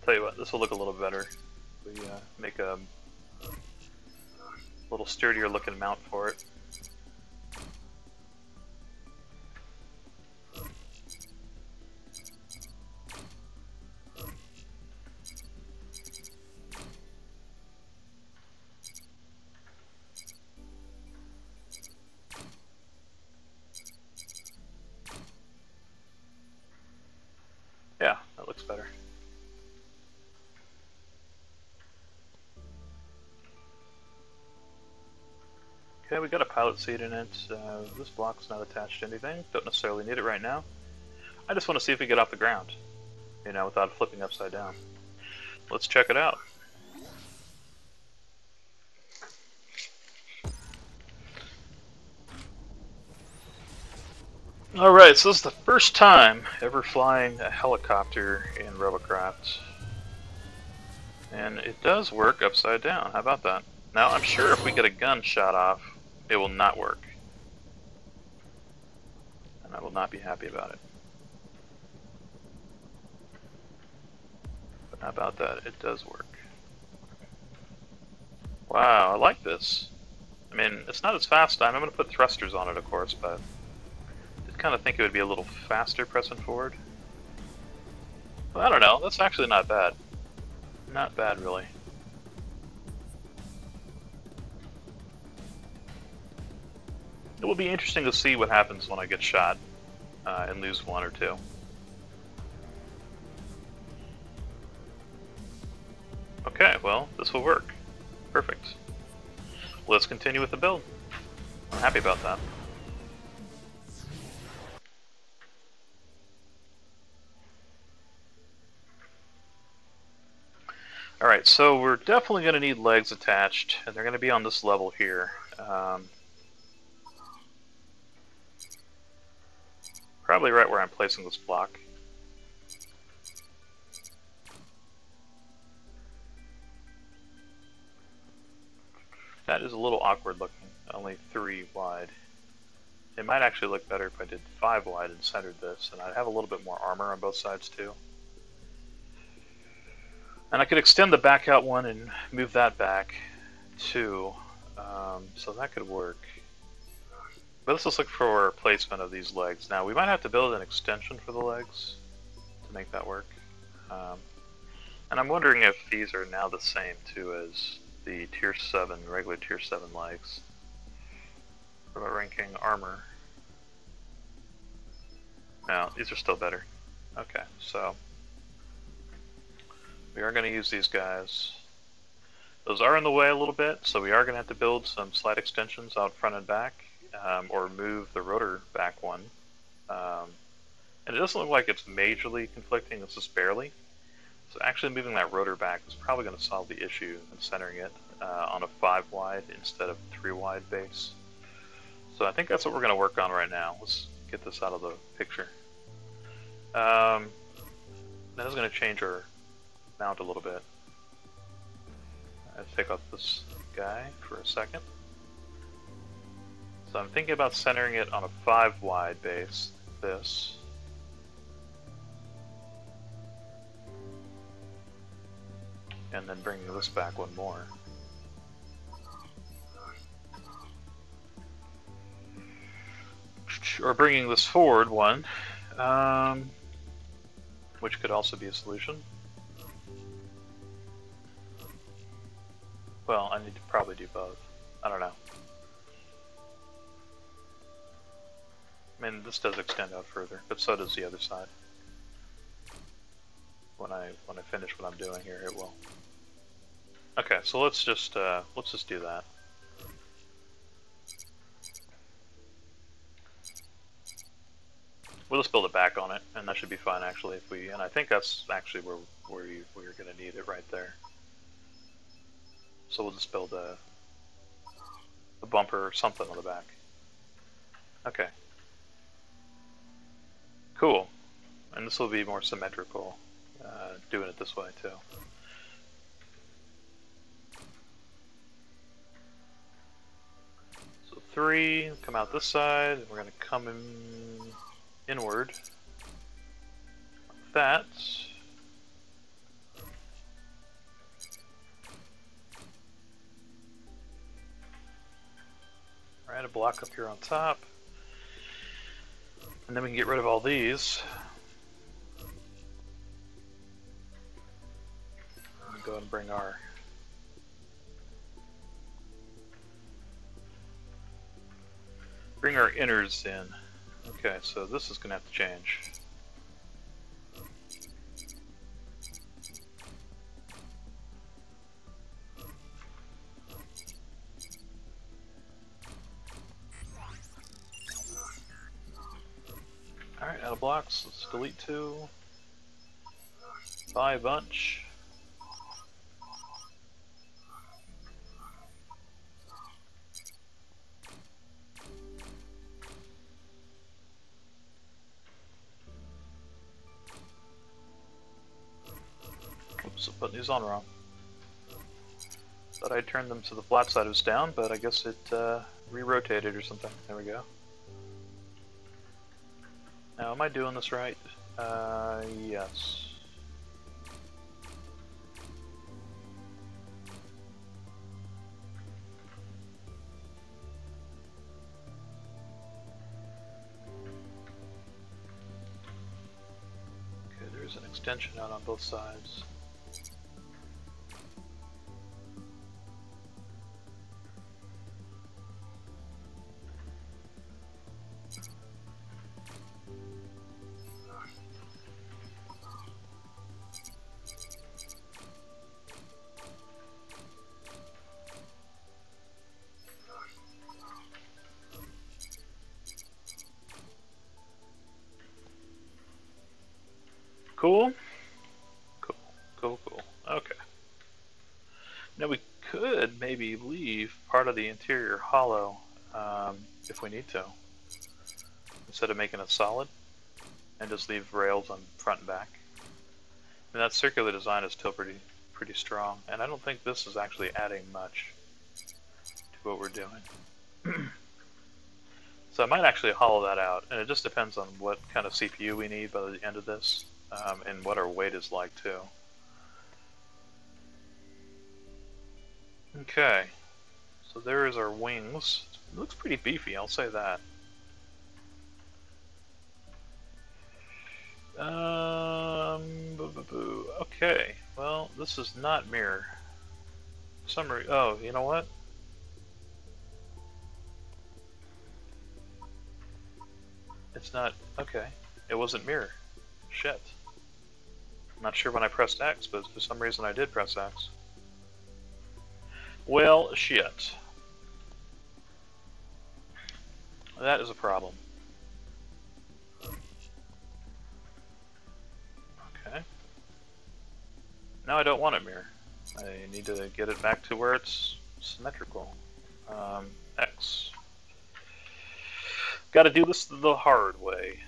Speaker 1: Tell you what, this will look a little better. We make a little sturdier looking mount for it. Yeah, that looks better. Okay, we got a pilot seat in it. This block's not attached to anything. Don't necessarily need it right now. I just want to see if we get off the ground, you know, without flipping upside down. Let's check it out. Alright, so this is the first time ever flying a helicopter in Robocraft. And it does work upside down. How about that? Now, I'm sure if we get a gun shot off, it will not work. And I will not be happy about it. But how about that? It does work. Wow, I like this. I mean, it's not as fast. I'm going to put thrusters on it, of course, but I just kind of think it would be a little faster pressing forward. Well, I don't know. That's actually not bad. Not bad, really. It will be interesting to see what happens when I get shot and lose one or two. Okay, well, this will work. Perfect. Let's continue with the build. I'm happy about that. Alright, so we're definitely going to need legs attached, and they're going to be on this level here. Probably right where I'm placing this block. That is a little awkward looking, only 3 wide. It might actually look better if I did 5 wide and centered this, and I'd have a little bit more armor on both sides too. And I could extend the back out one and move that back too, so that could work. But let's just look for placement of these legs. Now we might have to build an extension for the legs to make that work. And I'm wondering if these are now the same too as the tier 7, regular tier 7 legs. What about ranking armor? No, these are still better. Okay, so we are going to use these guys. Those are in the way a little bit, so we are going to have to build some slight extensions out front and back, or move the rotor back one. And it doesn't look like it's majorly conflicting, it's just barely. So actually moving that rotor back is probably going to solve the issue and centering it on a 5 wide instead of 3 wide base. So I think that's what we're going to work on right now. Let's get this out of the picture. That is going to change our mount a little bit. Let's take off this guy for a second. So I'm thinking about centering it on a 5 wide base, this. And then bringing this back one more. Or bringing this forward one, which could also be a solution. Well, I need to probably do both. I don't know. I mean, this does extend out further, but so does the other side. When I finish what I'm doing here, it will. Okay, so let's just do that. We'll just build it back on it, and that should be fine actually. If we, and I think that's actually where we're going to need it right there. So we'll just build a bumper or something on the back. Okay. Cool. And this will be more symmetrical, doing it this way too. So 3, come out this side, and we're going to come inward. Like that. Alright, a block up here on top. And then we can get rid of all these. And go ahead and bring our inners in. Okay, so this is going to have to change. Alright, out of blocks, let's delete 2. Buy a bunch. Oops, I put these on wrong. Thought I turned them so the flat side was down, but I guess it re-rotated or something. There we go. Now, am I doing this right? Yes. Okay, there's an extension out on both sides. Cool. Cool. Okay. Now we could maybe leave part of the interior hollow if we need to, instead of making it solid. and just leave rails on front and back. And that circular design is still pretty strong, and I don't think this is actually adding much to what we're doing. So I might actually hollow that out, and it just depends on what kind of CPU we need by the end of this, and what our weight is like too. Okay, so there is our wings. It looks pretty beefy, I'll say that. Okay, well, this is not mirror. Summary. Oh, you know what? It's not. Okay, it wasn't mirror. Shit. I'm not sure when I pressed X, but for some reason I did press X. Well, shit. That is a problem. Okay. Now I don't want it mirror. I need to get it back to where it's symmetrical. X. Gotta do this the hard way.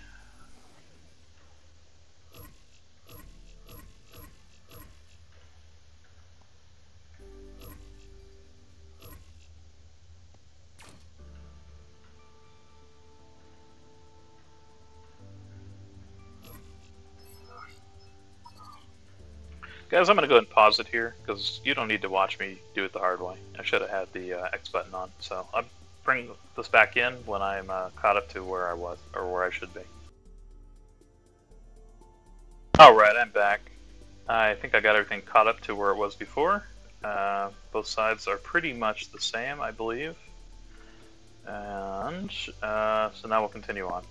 Speaker 1: Guys, I'm going to go ahead and pause it here, because you don't need to watch me do it the hard way. I should have had the X button on, so I'll bring this back in when I'm caught up to where I was, or where I should be. Alright, I'm back. I think I got everything caught up to where it was before. Both sides are pretty much the same, I believe. And so now we'll continue on.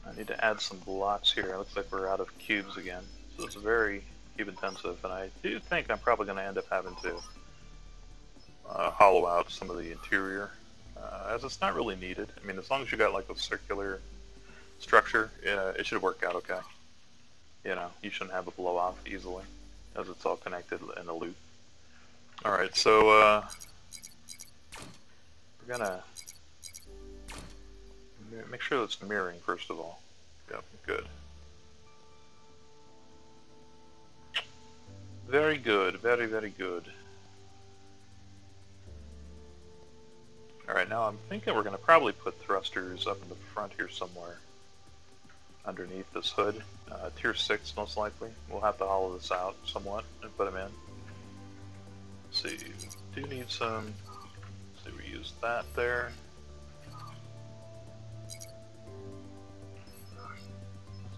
Speaker 1: I need to add some blocks here. It looks like we're out of cubes again. So it's very cube intensive, and I do think I'm probably going to end up having to hollow out some of the interior, as it's not really needed. I mean, as long as you got like a circular structure, it should work out okay. You know, you shouldn't have it blow off easily, as it's all connected in a loop. Alright, so we're gonna make sure it's mirroring first of all. Yep, good. Very good, very, very good. Alright, now I'm thinking we're going to probably put thrusters up in the front here somewhere. Underneath this hood. Tier 6 most likely. We'll have to hollow this out somewhat and put them in. Let's see, do need some... Let's see, we use that there. Let's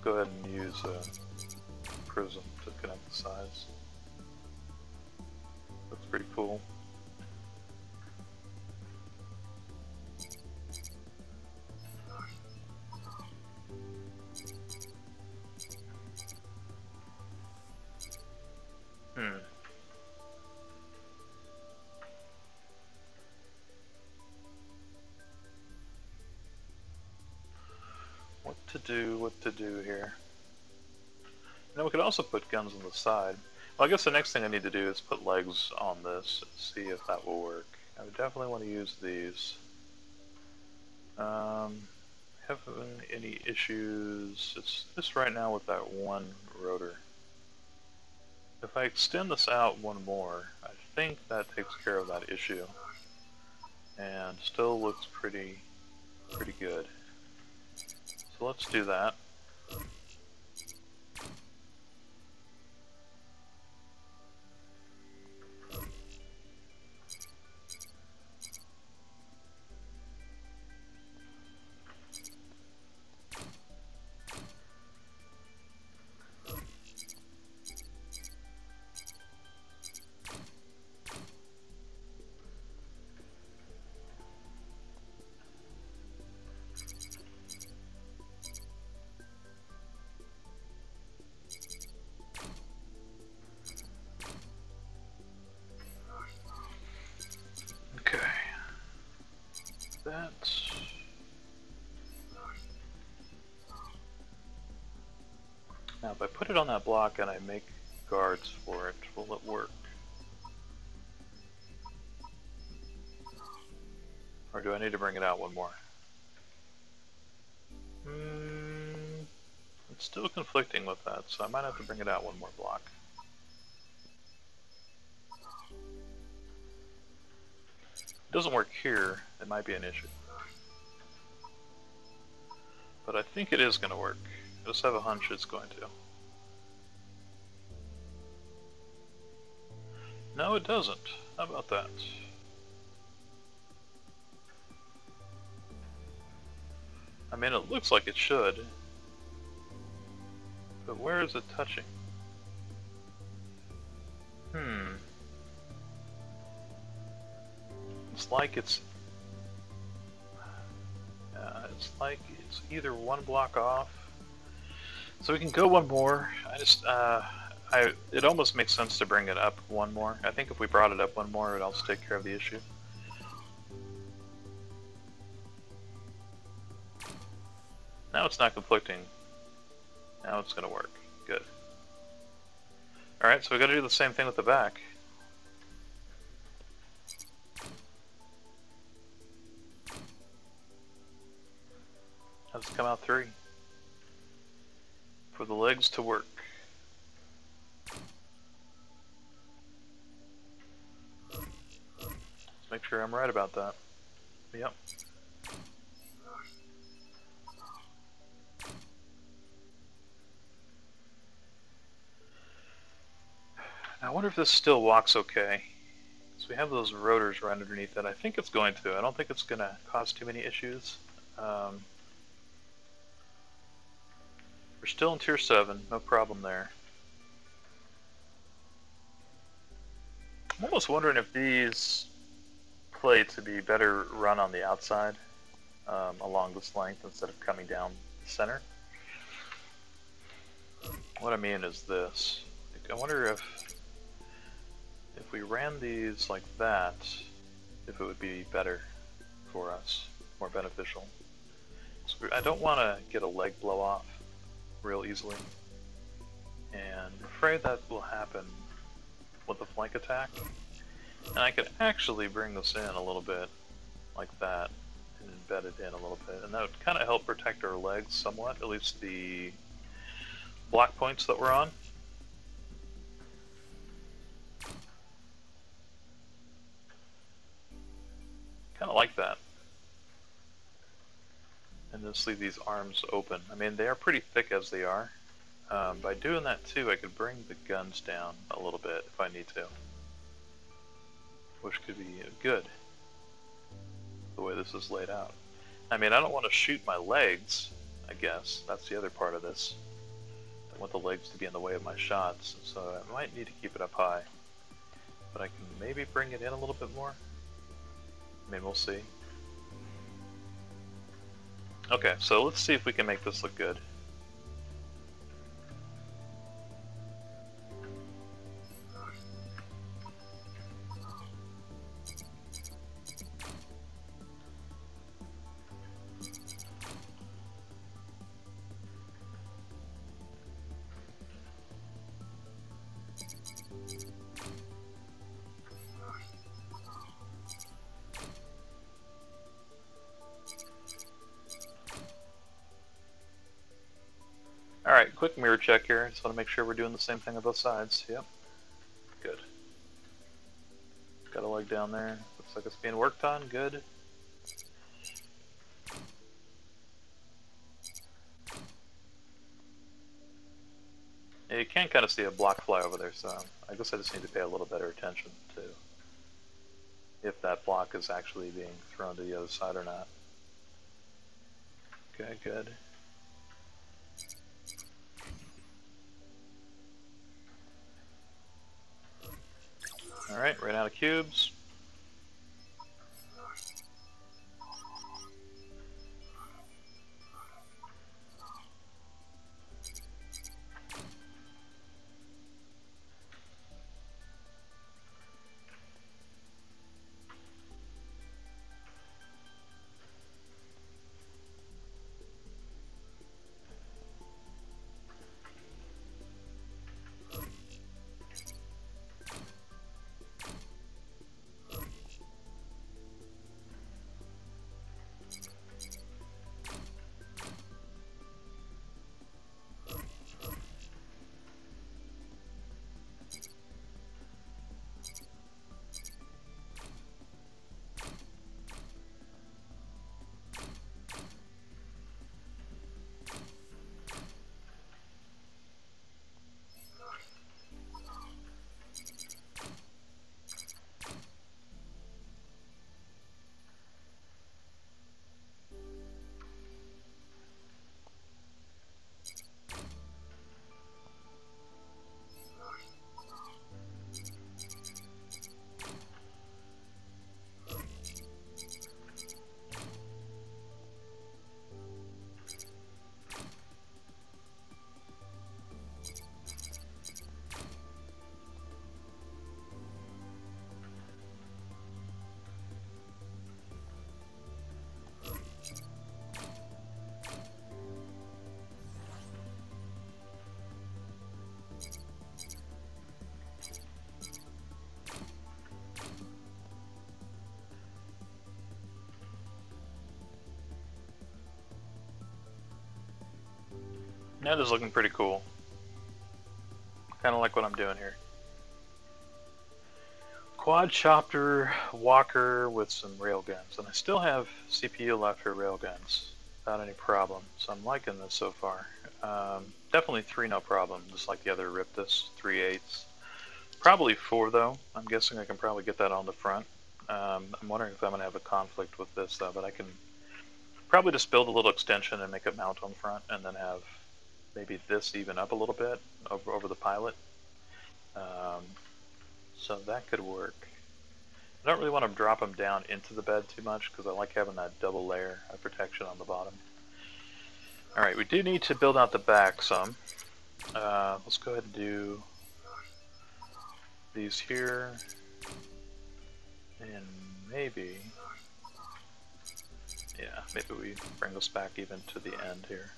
Speaker 1: go ahead and use a prism to connect the sides. Looks pretty cool. What to do here. Now we could also put guns on the side. Well, I guess the next thing I need to do is put legs on this and see if that will work. I would definitely want to use these. Having any issues? It's just right now with that one rotor. If I extend this out one more, I think that takes care of that issue. And still looks pretty good. So let's do that. Now if I put it on that block and I make guards for it, will it work? Or do I need to bring it out one more? It's still conflicting with that, so I might have to bring it out one more block. If it doesn't work here, it might be an issue. But I think it is going to work. I just have a hunch it's going to. No, it doesn't. How about that? I mean, it looks like it should. But where is it touching? It's like it's either one block off. So we can go one more. It almost makes sense to bring it up one more. I think if we brought it up one more, it would also take care of the issue. Now it's not conflicting. Now it's going to work. Good. Alright, so we got to do the same thing with the back. Let's come out 3. For the legs to work. Let's make sure I'm right about that. Yep. I wonder if this still walks okay. So we have those rotors right underneath it. I think it's going to. I don't think it's going to cause too many issues. We're still in tier 7, no problem there. I'm almost wondering if these plates would be better run on the outside along this length instead of coming down the center. What I mean is this. I wonder if we ran these like that, if it would be better for us, more beneficial. So I don't want to get a leg blow off real easily, and I'm afraid that will happen with the flank attack. And I could actually bring this in a little bit like that and embed it in a little bit, and that would kind of help protect our legs somewhat, at least the block points that we're on. Kind of like that. And just leave these arms open. I mean, they are pretty thick as they are. By doing that too, I could bring the guns down a little bit if I need to. Which could be good, the way this is laid out. I mean, I don't want to shoot my legs, I guess. That's the other part of this. I don't want the legs to be in the way of my shots, so I might need to keep it up high. But I can maybe bring it in a little bit more. I mean, we'll see. Okay, so let's see if we can make this look good. Alright, quick mirror check here. Just want to make sure we're doing the same thing on both sides. Yep. Good. Got a leg down there. Looks like it's being worked on. Good. Yeah, you can kind of see a block fly over there, so I guess I just need to pay a little better attention to if that block is actually being thrown to the other side or not. Okay, good. Alright, ran out of cubes. Yeah, this is looking pretty cool. Kind of like what I'm doing here. Quadcopter walker with some railguns, and I still have CPU left for railguns without any problem, so I'm liking this so far. Definitely 3 no problem, just like the other Eriptus 3/8. Probably 4 though. I'm guessing I can probably get that on the front. I'm wondering if I'm going to have a conflict with this though, but I can probably just build a little extension and make a mount on the front, and then have maybe this even up a little bit over the pilot. So that could work. I don't really want to drop them down into the bed too much because I like having that double layer of protection on the bottom. Alright, we do need to build out the back some. Let's go ahead and do these here. And maybe, yeah, maybe we bring this back even to the end here.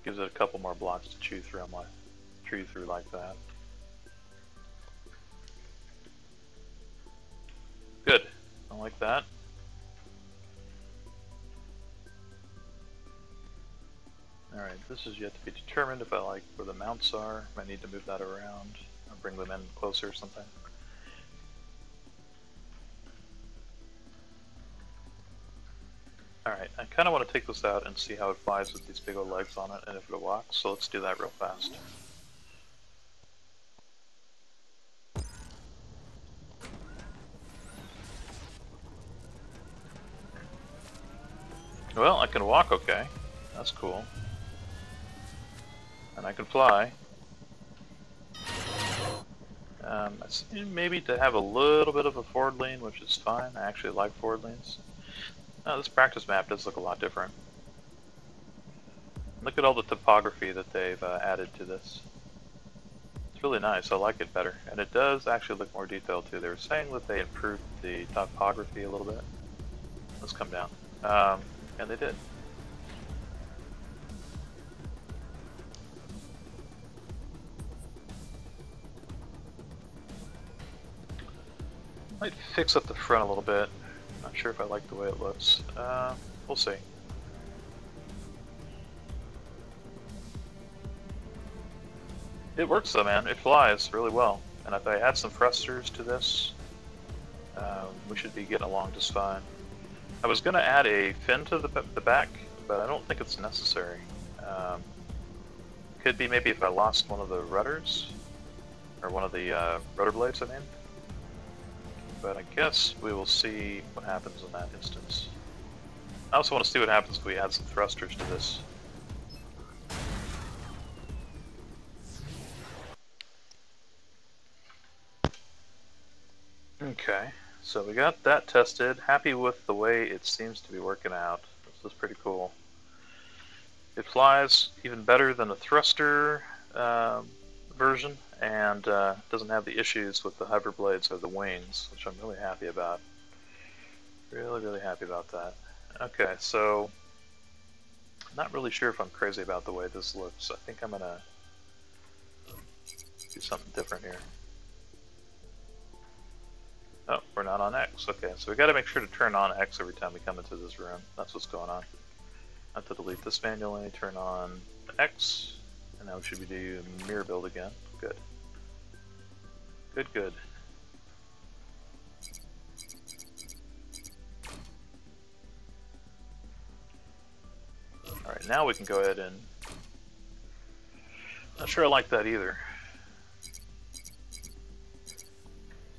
Speaker 1: Gives it a couple more blocks to chew through like that. Good. I like that. Alright, this is yet to be determined if I like where the mounts are. I need to move that around or bring them in closer or something. Alright, I kind of want to take this out and see how it flies with these big old legs on it and if it walks, so let's do that real fast. Well, I can walk okay. That's cool. And I can fly. I see maybe to have a little bit of a forward lean, which is fine. I actually like forward leans. Oh, this practice map does look a lot different. Look at all the topography that they've added to this. It's really nice. I like it better. And it does actually look more detailed too. They were saying that they improved the topography a little bit. Let's come down. And they did. Might fix up the front a little bit. Not sure if I like the way it looks. We'll see. It works though, man. It flies really well. And if I add some thrusters to this, we should be getting along just fine. I was going to add a fin to the back, but I don't think it's necessary. Could be maybe if I lost one of the rudders, or one of the rotor blades, I mean. But I guess we will see what happens in that instance. I also want to see what happens if we add some thrusters to this. Okay, so we got that tested. Happy with the way it seems to be working out. This is pretty cool. It flies even better than the thruster version, and doesn't have the issues with the hover blades or the wings, which I'm really happy about. Really happy about that. Okay, so I'm not really sure if I'm crazy about the way this looks. I think I'm gonna do something different here. Oh, we're not on X. Okay, so we gotta make sure to turn on X every time we come into this room. That's what's going on. I have to delete this manually, turn on X, and now we should be doing mirror build again. Good. Good. Alright, now we can go ahead and... Not sure I like that either.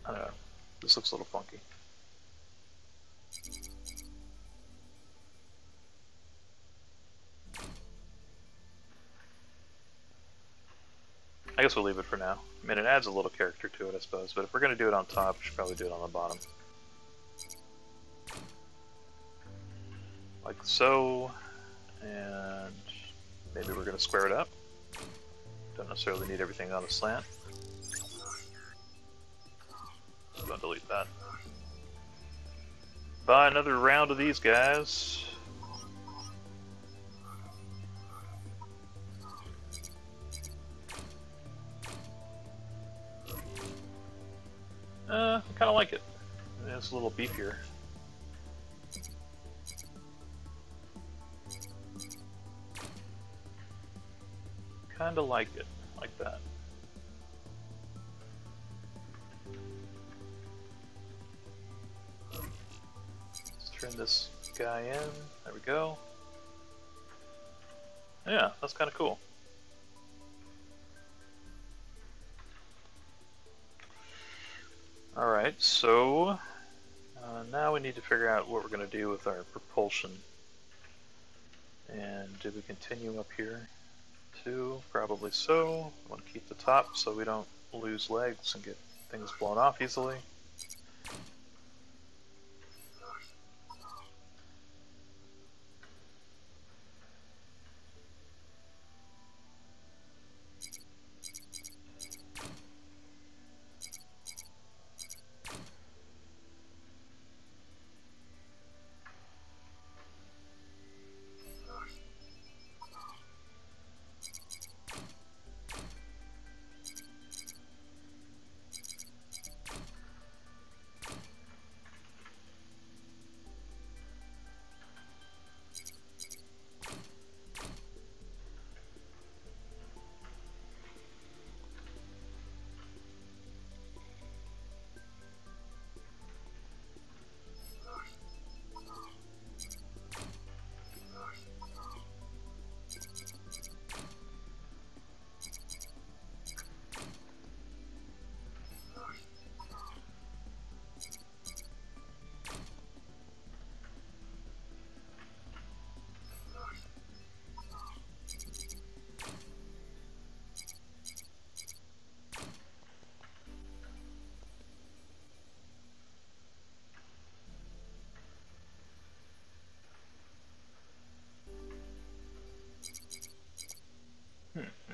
Speaker 1: I don't know. This looks a little funky. I guess we'll leave it for now. I mean, it adds a little character to it, I suppose, but if we're going to do it on top, we should probably do it on the bottom. Like so, and maybe we're going to square it up. Don't necessarily need everything on a slant. I'm going to delete that. Buy another round of these guys. I kind of like it. It's a little beefier. Kind of like it, like that. Let's turn this guy in. There we go. Yeah, that's kind of cool. Alright, so now we need to figure out what we're going to do with our propulsion. And do we continue up here too? Probably so. I want to keep the top so we don't lose legs and get things blown off easily.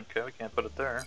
Speaker 1: Okay, we can't put it there.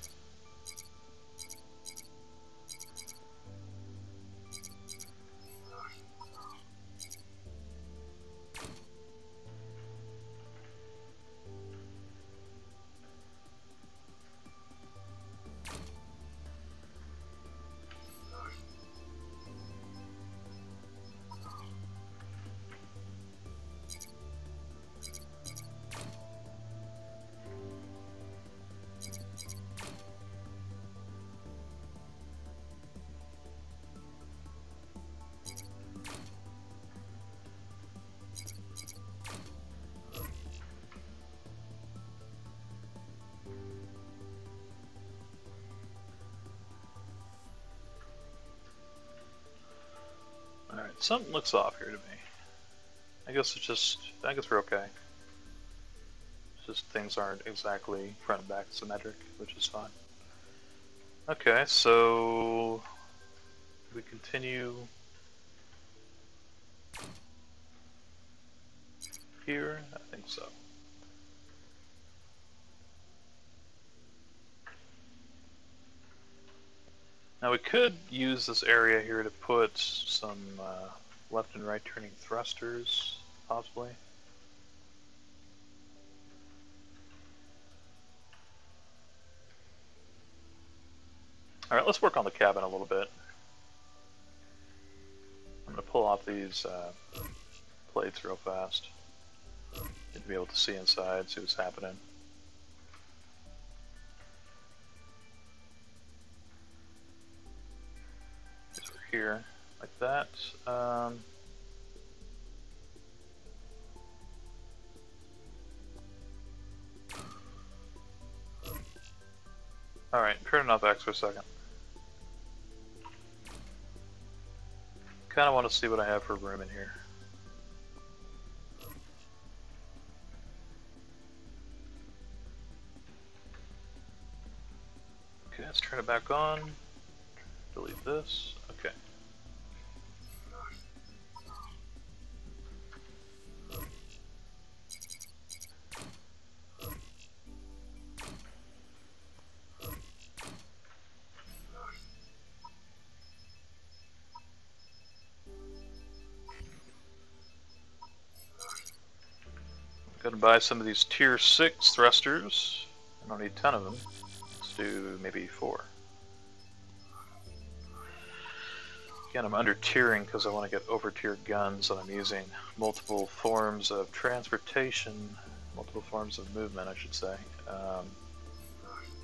Speaker 1: Alright, something looks off here to me. I guess we're okay. It's just things aren't exactly front and back symmetric, which is fine. Okay, so we continue here? I think so. Now we could use this area here to put some left and right turning thrusters, possibly. Alright, let's work on the cabin a little bit. I'm going to pull off these plates real fast. Need to be able to see inside, see what's happening. Here, like that. Alright, turning off X for a second. Kind of want to see what I have for room in here. Okay, let's turn it back on. Delete this. Okay. Gonna buy some of these tier 6 thrusters. I don't need 10 of them. Let's do maybe 4. Again, I'm under tiering because I want to get over tiered guns, and I'm using multiple forms of transportation, multiple forms of movement, I should say.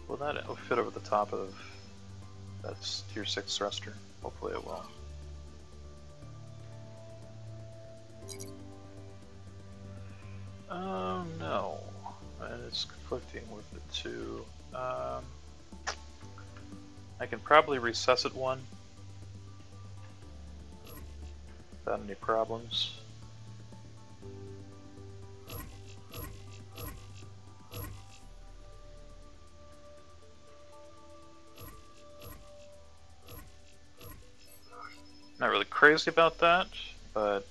Speaker 1: Will that fit over the top of that tier 6 thruster? Hopefully it will. No. And it's conflicting with the 2. I can probably resuscitate one without any problems. Not really crazy about that, but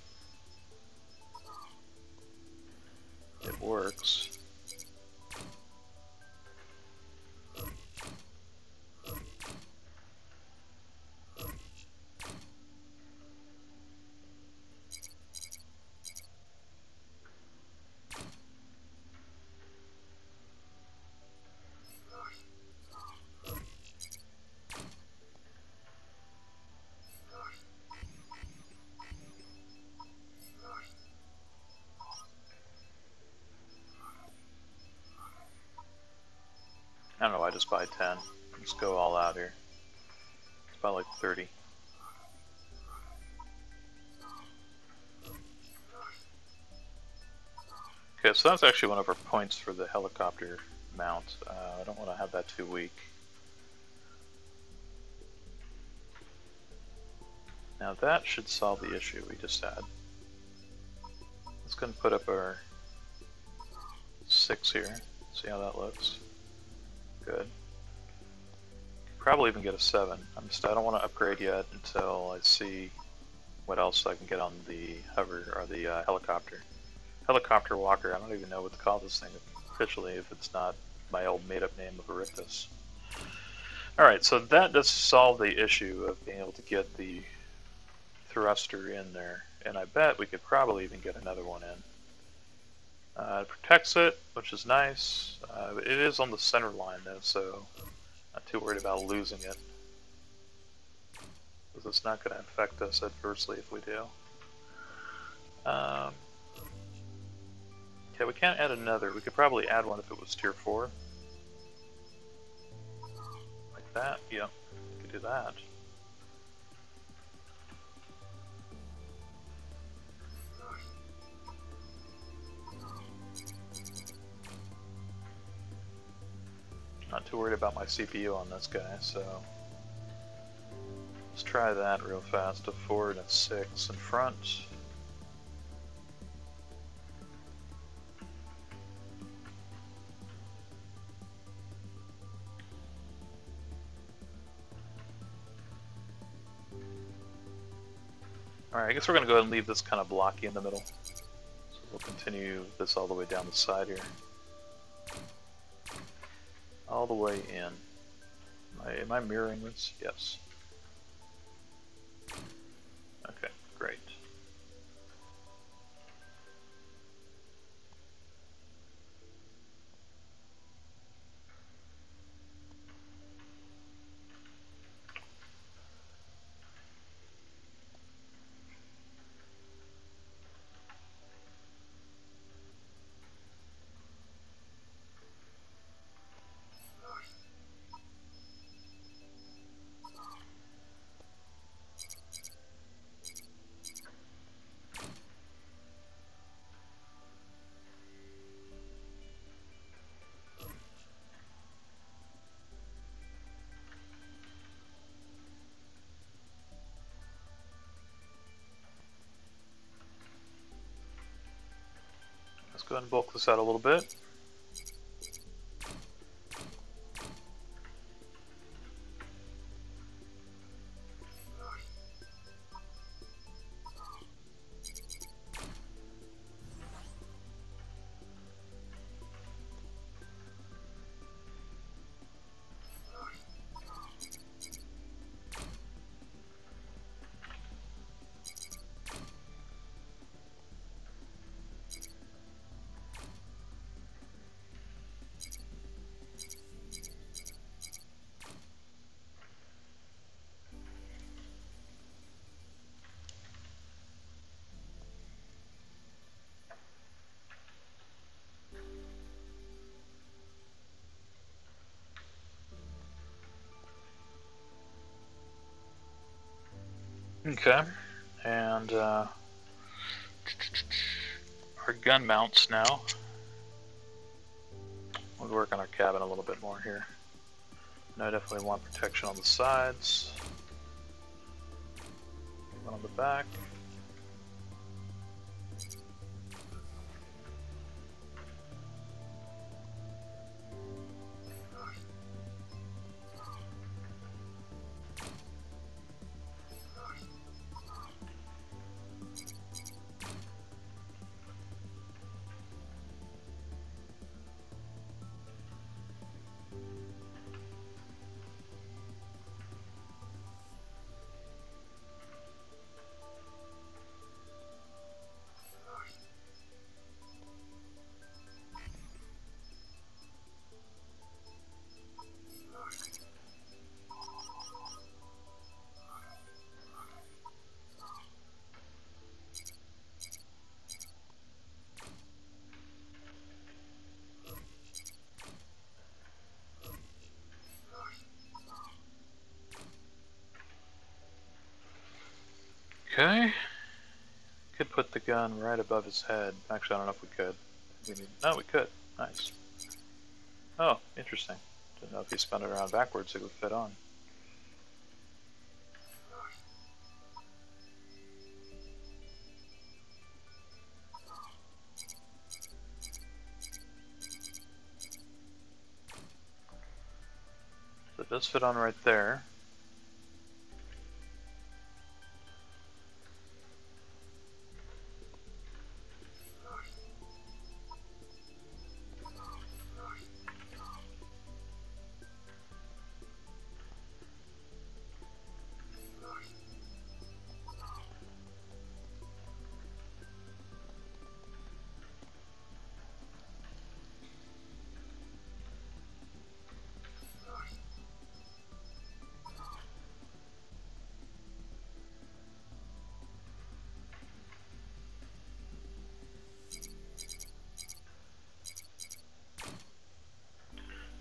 Speaker 1: it works. I don't know why I just buy 10. Just go all out here. It's about like 30. Okay, so that's actually one of our points for the helicopter mount. I don't want to have that too weak. Now that should solve the issue we just had. Let's go and put up our 6 here. See how that looks. Good. Probably even get a 7. I don't want to upgrade yet until I see what else I can get on the hover or the helicopter. Helicopter walker. I don't even know what to call this thing officially if it's not my old made-up name of Eriptus. All right, so that does solve the issue of being able to get the thruster in there, and I bet we could probably even get another one in. It protects it, which is nice. It is on the center line though, so not too worried about losing it, because it's not going to affect us adversely if we do. Okay, we can't add another. We could probably add one if it was tier 4. Like that, yeah, we could do that. Not too worried about my CPU on this guy, so let's try that real fast. A 4 and a 6 in front. Alright, I guess we're going to go ahead and leave this kind of blocky in the middle. So we'll continue this all the way down the side here. All the way in. Am I mirroring this? Yes. Okay, great. Let's go ahead and bulk this out a little bit. Okay, and our gun mounts now. We'll work on our cabin a little bit more here. And I definitely want protection on the sides. One on the back. Okay. Could put the gun right above his head. Actually, I don't know if we could. No, we could. Nice. Oh, interesting. Didn't know if you spun it around backwards it would fit on. So it does fit on right there.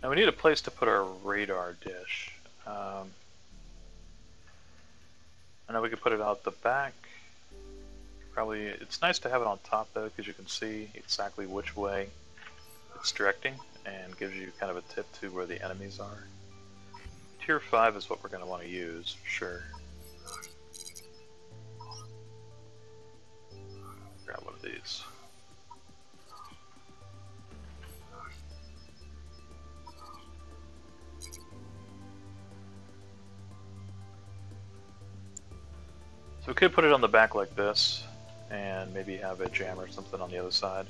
Speaker 1: Now we need a place to put our radar dish. I know we could put it out the back. Probably, it's nice to have it on top though, because you can see exactly which way it's directing and gives you kind of a tip to where the enemies are. Tier 5 is what we're going to want to use, for sure. Grab one of these. So we could put it on the back like this, and maybe have a jam or something on the other side.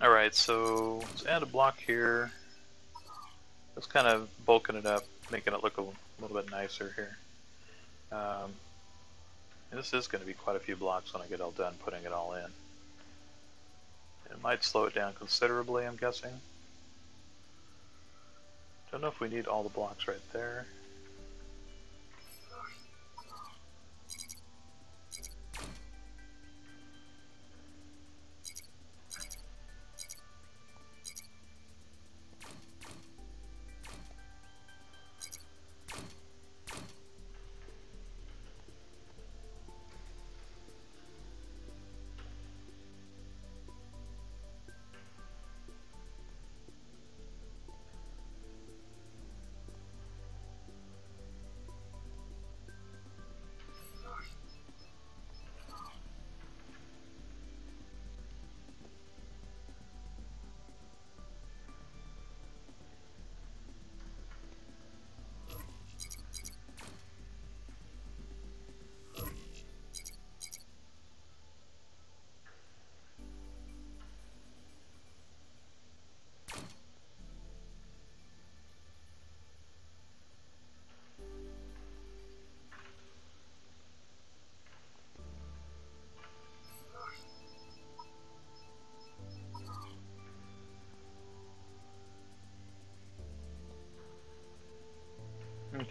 Speaker 1: Alright, so let's add a block here. Let's kind of bulking it up, making it look a little bit nicer here. This is going to be quite a few blocks when I get all done putting it all in. It might slow it down considerably, I'm guessing. Don't know if we need all the blocks right there.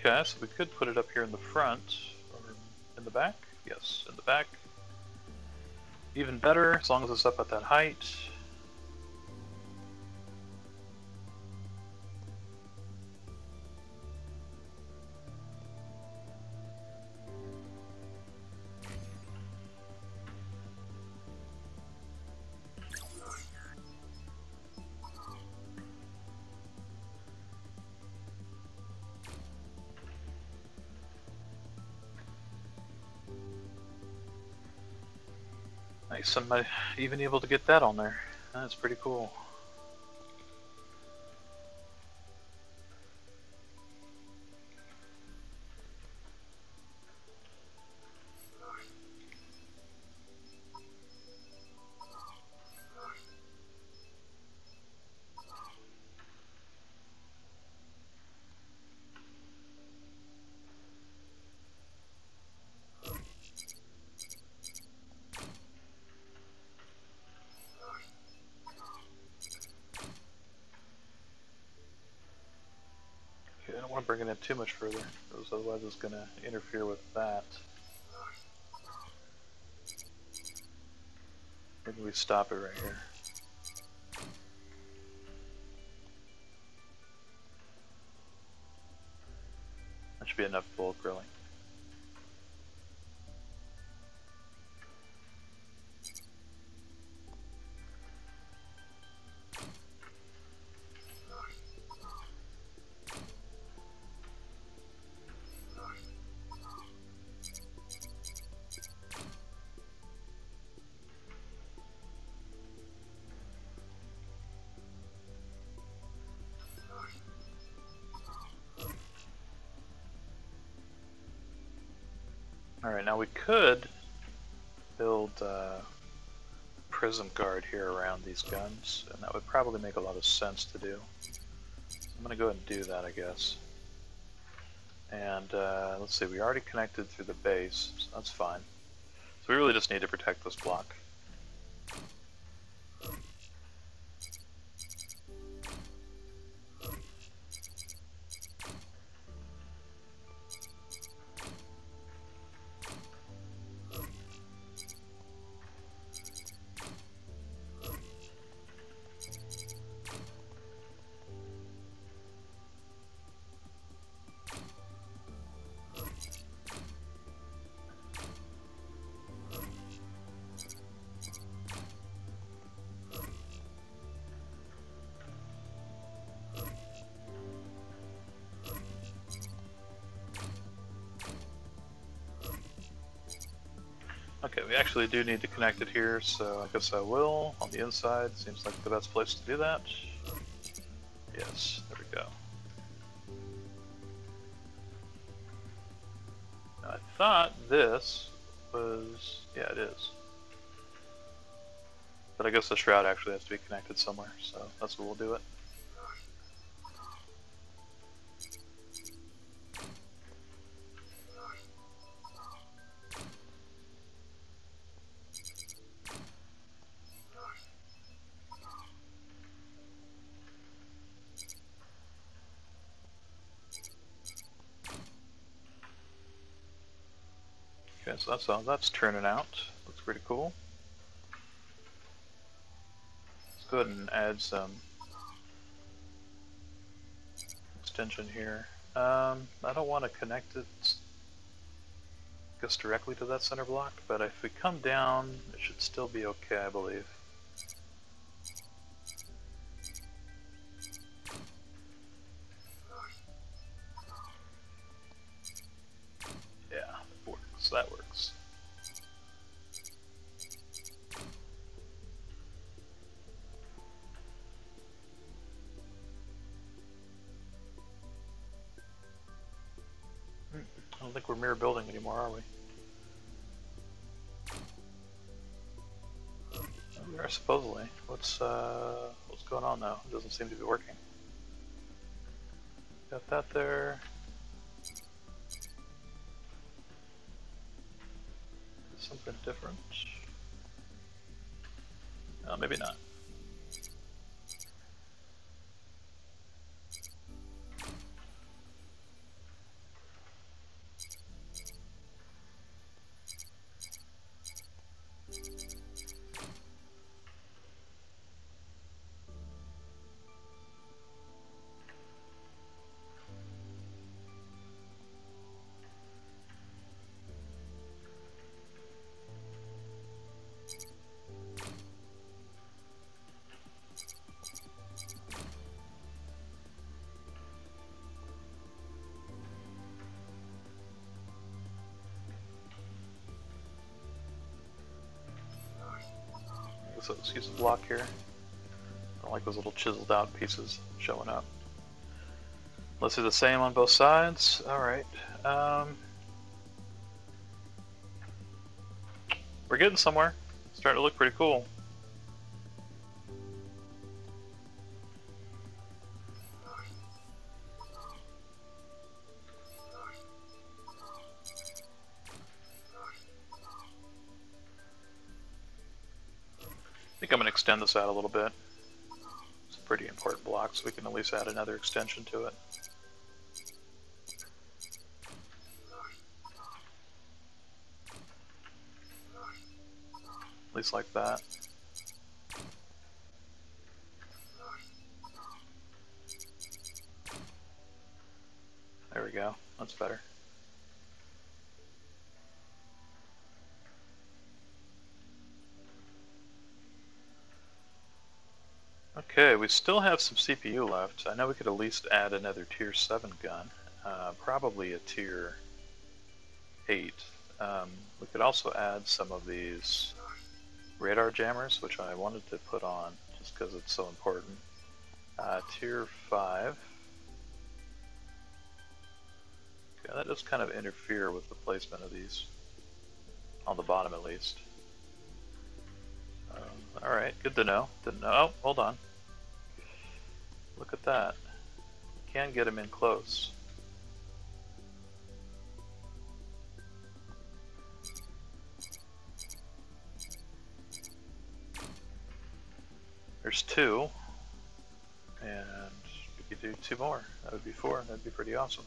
Speaker 1: Okay, so we could put it up here in the front, or in the back? Yes, in the back. Even better, as long as it's up at that height. Nice, I'm even able to get that on there. That's pretty cool. I don't want to bring it in too much further, because otherwise it's going to interfere with that. Maybe we stop it right here. That should be enough bulk, really. Alright, now we could build a prism guard here around these guns, and that would probably make a lot of sense to do. So I'm going to go ahead and do that, I guess. And let's see, we already connected through the base, so that's fine. So we really just need to protect this block. Okay, we actually do need to connect it here, so I guess I will. On the inside, seems like the best place to do that. Yes, there we go. Now, I thought this was... yeah, it is. But I guess the shroud actually has to be connected somewhere, so that's what we'll do it. Okay, so that's how that's turning out. Looks pretty cool. Let's go ahead and add some extension here. I don't want to connect it, I guess, directly to that center block, but if we come down, it should still be okay, I believe. Yeah, that works. That works. I don't think we're mirror building anymore, are we? We are supposedly. What's going on now? It doesn't seem to be working. Got that there. Something different? No, maybe not. let's use a block here. I don't like those little chiseled out pieces showing up. Let's do the same on both sides. Alright. We're getting somewhere. Starting to look pretty cool. I think I'm going to extend this out a little bit. It's a pretty important block, so we can at least add another extension to it. At least like that. There we go. That's better. Okay, we still have some CPU left. I know we could at least add another tier 7 gun. Probably a tier 8. We could also add some of these radar jammers, which I wanted to put on just because it's so important. Tier 5. Okay, that does kind of interfere with the placement of these, on the bottom at least. Alright, good to know. Didn't know. Oh, hold on. Look at that. Can get him in close. There's 2. And we could do 2 more. That would be 4. That'd be pretty awesome.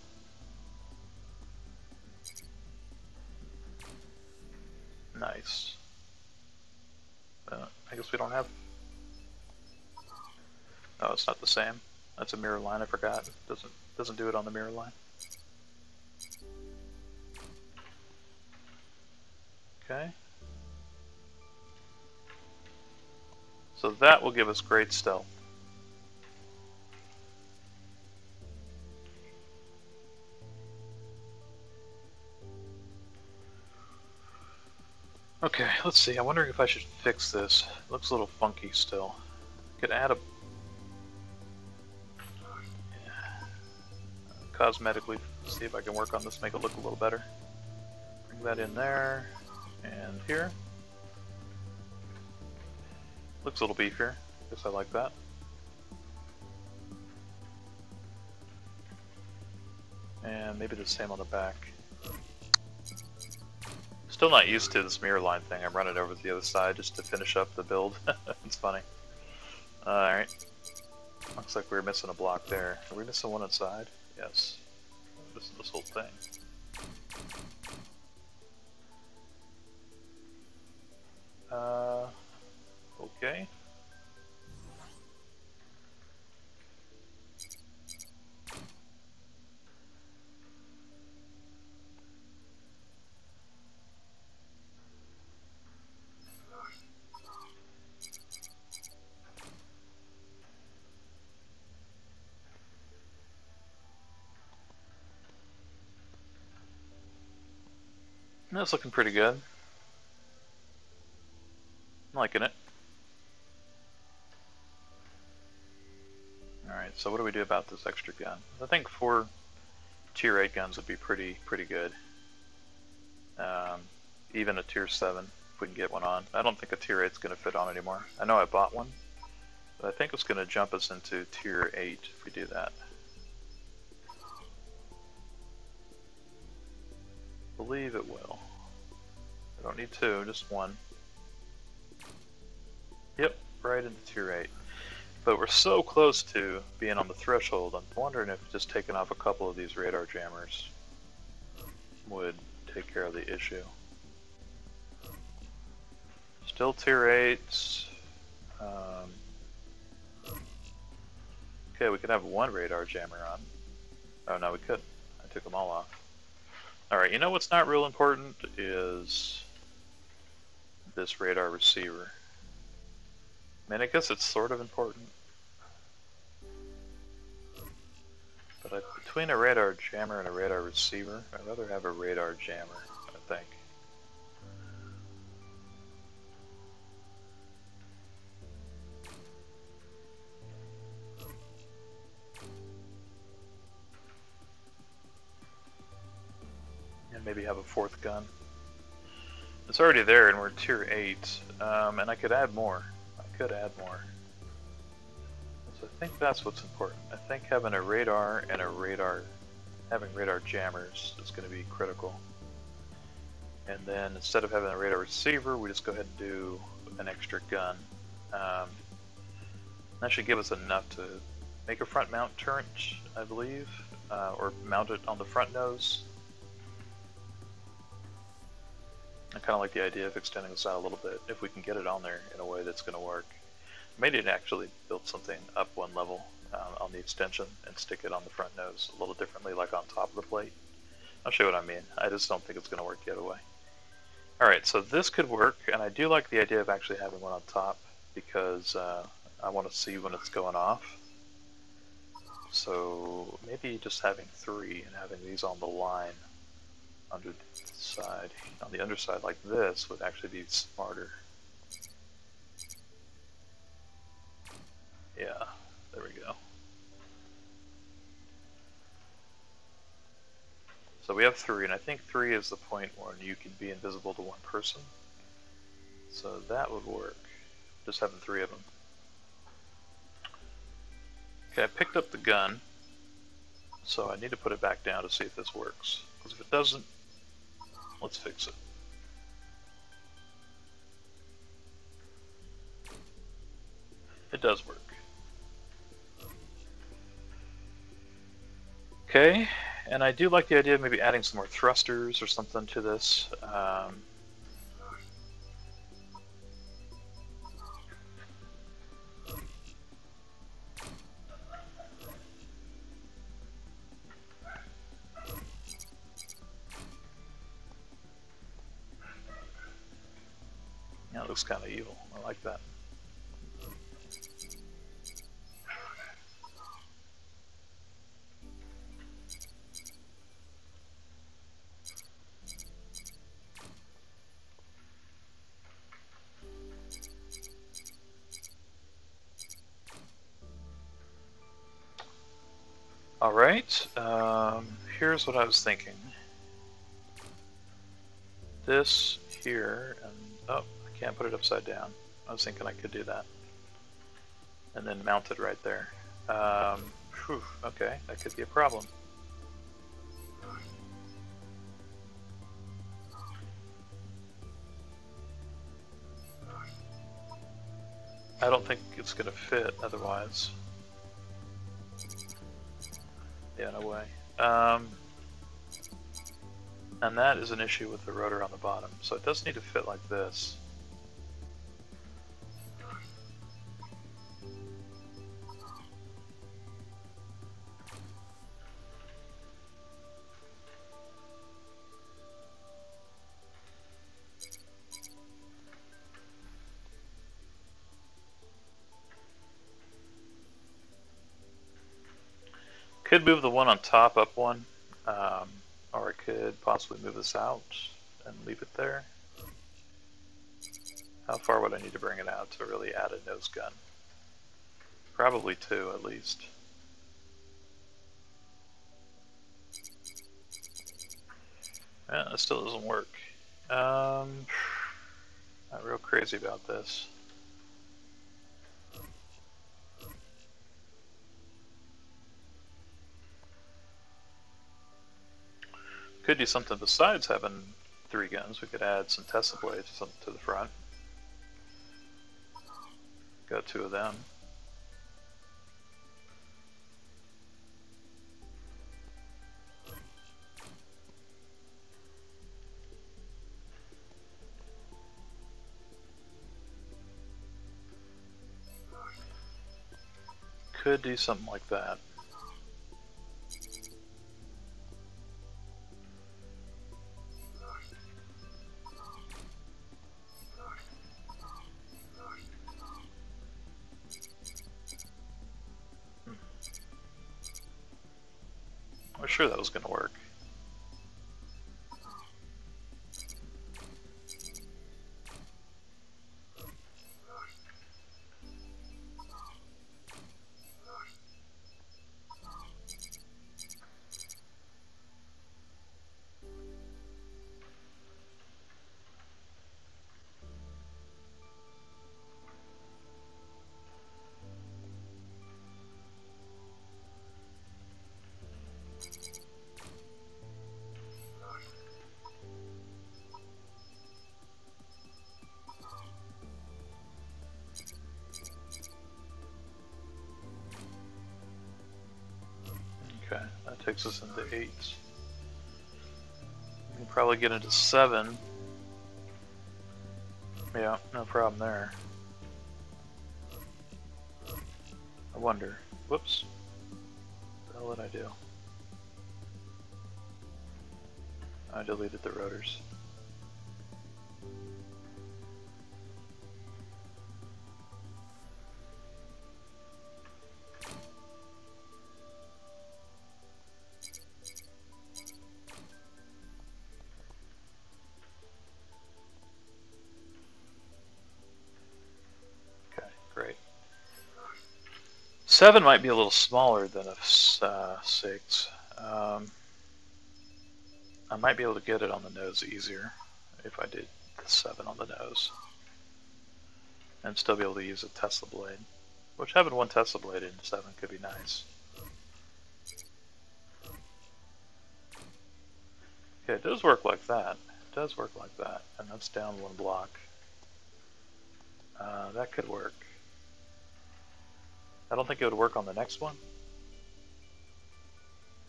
Speaker 1: Nice. I guess we don't have... Oh, it's not the same. That's a mirror line, I forgot. It doesn't do it on the mirror line. Okay. So that will give us great stealth. Okay, let's see. I'm wondering if I should fix this. It looks a little funky still. Could add a... Yeah. Cosmetically, see if I can work on this, make it look a little better. Bring that in there, and here. Looks a little beefier. Guess I like that. And maybe the same on the back. Still not used to this mirror line thing. I'm running over to the other side just to finish up the build. It's funny. Alright. Looks like we're missing a block there. Are we missing one inside? Yes. Missing this whole thing. Okay. That's looking pretty good. I'm liking it. Alright, so what do we do about this extra gun? I think 4 tier 8 guns would be pretty good. Even a tier 7, if we can get one on. I don't think a tier 8 is going to fit on anymore. I know I bought one, but I think it's going to jump us into tier 8 if we do that. I believe it will. I don't need 2, just 1. Yep, right into tier 8. But we're so close to being on the threshold, I'm wondering if just taking off a couple of these radar jammers would take care of the issue. Still tier 8s. Okay, we could have 1 radar jammer on. Oh no, we couldn't. I took them all off. Alright, you know what's not real important is this radar receiver. I mean, I guess it's sort of important. But between a radar jammer and a radar receiver, I'd rather have a radar jammer, I think. and maybe have a fourth gun. It's already there, and we're tier 8, and I could add more. So I think that's what's important. I think having a radar and having radar jammers is going to be critical. And then instead of having a radar receiver, we just go ahead and do an extra gun. That should give us enough to make a front mount turret, I believe, or mount it on the front nose. I kind of like the idea of extending this out a little bit, if we can get it on there in a way that's going to work. Maybe it actually build something up one level on the extension and stick it on the front nose a little differently, like on top of the plate. I'll show you what I mean. I just don't think it's going to work the other way. Alright, so this could work, and I do like the idea of actually having one on top, because I want to see when it's going off. So maybe just having 3 and having these on the line under the side, on the underside like this, would actually be smarter. Yeah, there we go. So we have 3, and I think 3 is the point where you can be invisible to one person. So that would work, just having 3 of them. Okay, I picked up the gun, so I need to put it back down to see if this works. Because if it doesn't, let's fix it. It does work. Okay, and I do like the idea of maybe adding some more thrusters or something to this. Yeah, it looks kind of evil. I like that. Alright, here's what I was thinking. This here, and oh, I can't put it upside down. I was thinking I could do that. And then mount it right there. Okay, that could be a problem. I don't think it's going to fit otherwise. Yeah, no way. And that is an issue with the rotor on the bottom. So it does need to fit like this. Could move the one on top up one, or I could possibly move this out and leave it there. How far would I need to bring it out to really add a nose gun? Probably 2 at least. Yeah, that still doesn't work. Not real crazy about this. Could do something besides having 3 guns. We could add some Tesla blades to the front. Got 2 of them. Could do something like that. I was sure that was going to work. takes us into 8. We can probably get into 7. Yeah, no problem there. I wonder. Whoops. What the hell did I do? I deleted the rotors. Okay, great. 7 might be a little smaller than a 6. I might be able to get it on the nose easier if I did the 7 on the nose. And still be able to use a Tesla blade. Which having one Tesla blade in 7 could be nice. Okay, it does work like that. It does work like that. And that's down 1 block. That could work. I don't think it would work on the next one.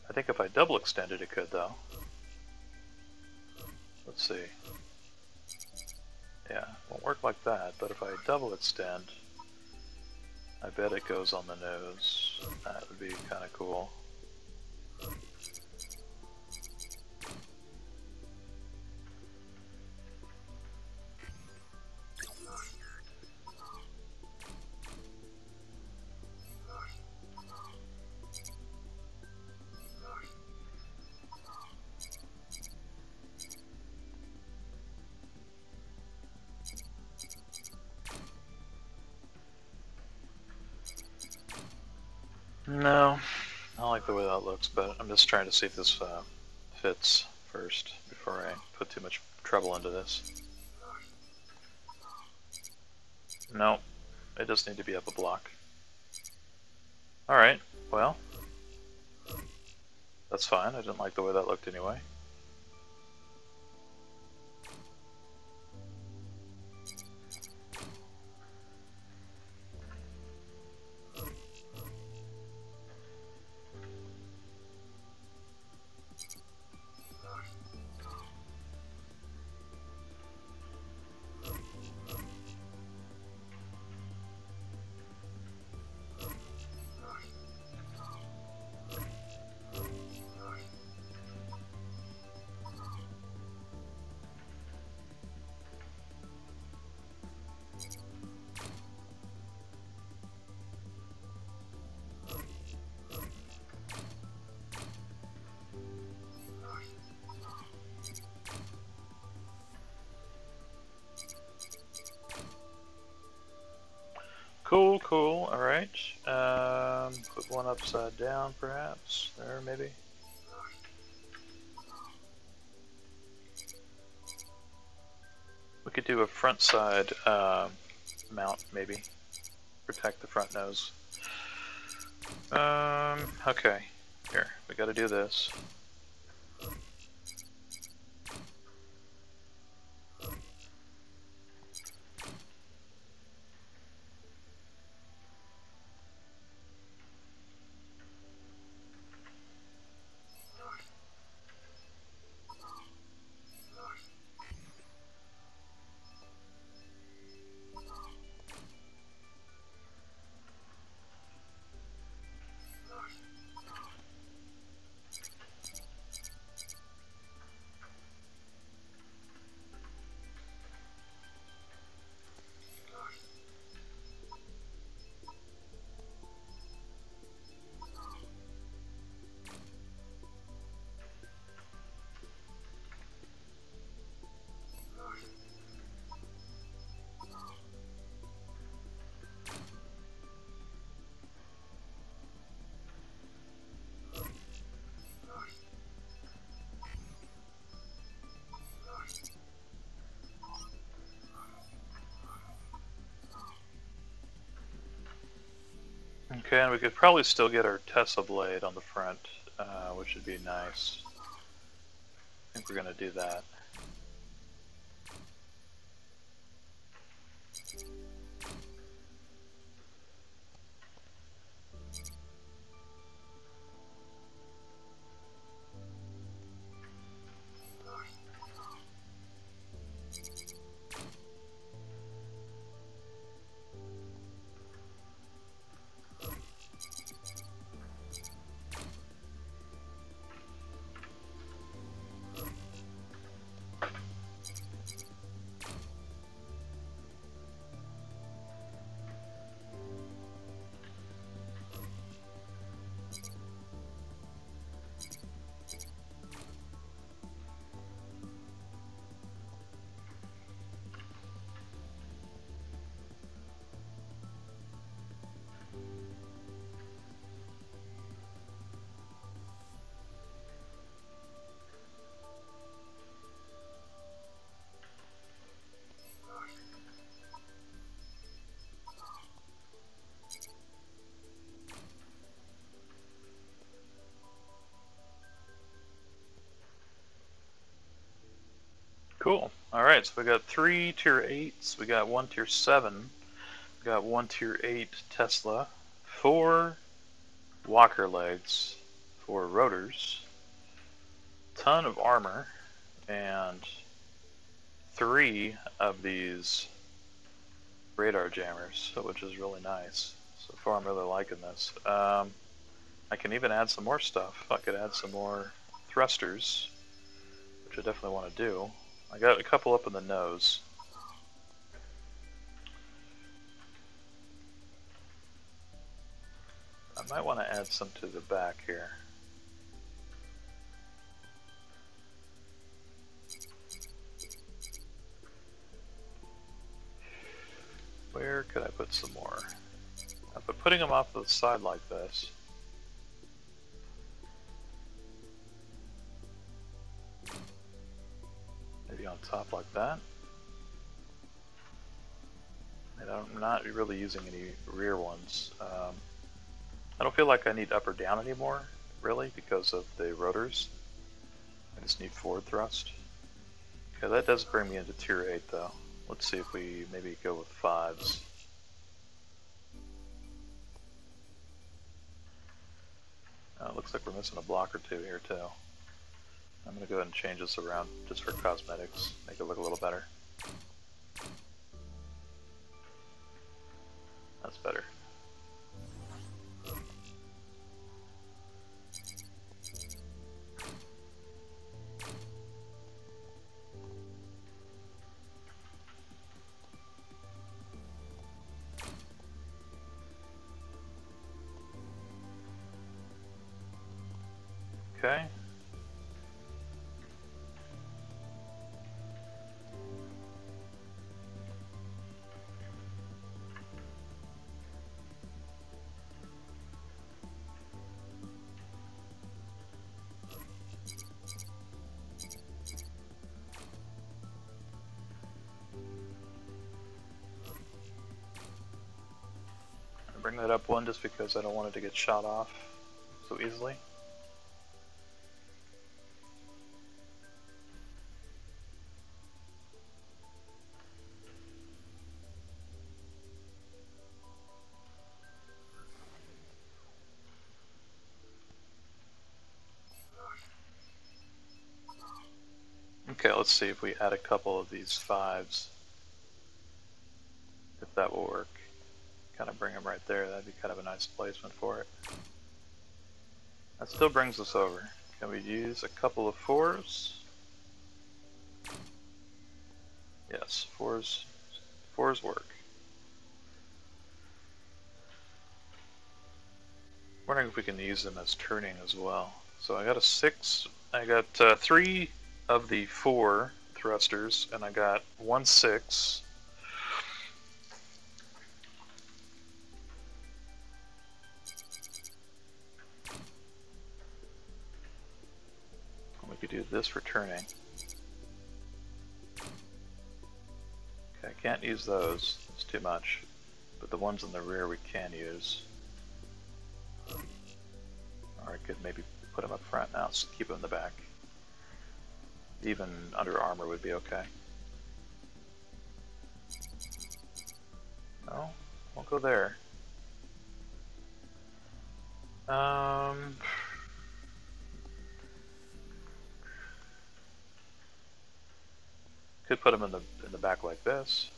Speaker 1: I think if I double extended it could though. Let's see. Yeah, won't work like that, but if I double extend, I bet it goes on the nose. That would be kind of cool. No, I don't like the way that looks, but I'm just trying to see if this fits first before I put too much trouble into this. No, it does need to be up a block. Alright, well, that's fine. I didn't like the way that looked anyway. Cool, cool, alright. Put one upside down, perhaps. There, maybe. We could do a front side mount, maybe. Protect the front nose. Okay. Here, we gotta do this. Okay, and we could probably still get our Tesla blade on the front, which would be nice. I think we're going to do that. Cool. Alright, so we got 3 tier 8s, we got 1 tier 7, we got 1 tier 8 Tesla, 4 walker legs, 4 rotors, ton of armor, and 3 of these radar jammers, which is really nice. So far I'm really liking this. I can even add some more stuff. I could add some more thrusters, which I definitely want to do. I got a couple up in the nose. I might want to add some to the back here. Where could I put some more? But putting them off to the side like this. Maybe on top like that. And I'm not really using any rear ones. I don't feel like I need up or down anymore, really, because of the rotors. I just need forward thrust. Okay, that does bring me into tier 8 though. Let's see if we maybe go with 5s. Looks like we're missing a block or two here too. I'm going to go ahead and change this around just for cosmetics, make it look a little better. That's better. Okay. Bring that up one just because I don't want it to get shot off so easily. Okay, let's see if we add a couple of these 5s. If that will work. Kind of bring them right there, that'd be kind of a nice placement for it. That still brings us over. Can we use a couple of 4s? Yes, 4s work. Wondering if we can use them as turning as well. So I got a 6, I got 3 of the 4 thrusters, and I got 1 6. We could do this for turning. Okay, I can't use those, it's too much. But the ones in the rear we can use. Or I could maybe put them up front now, so keep them in the back. Even under armor would be okay. No, won't go there. Could put them in the back like this.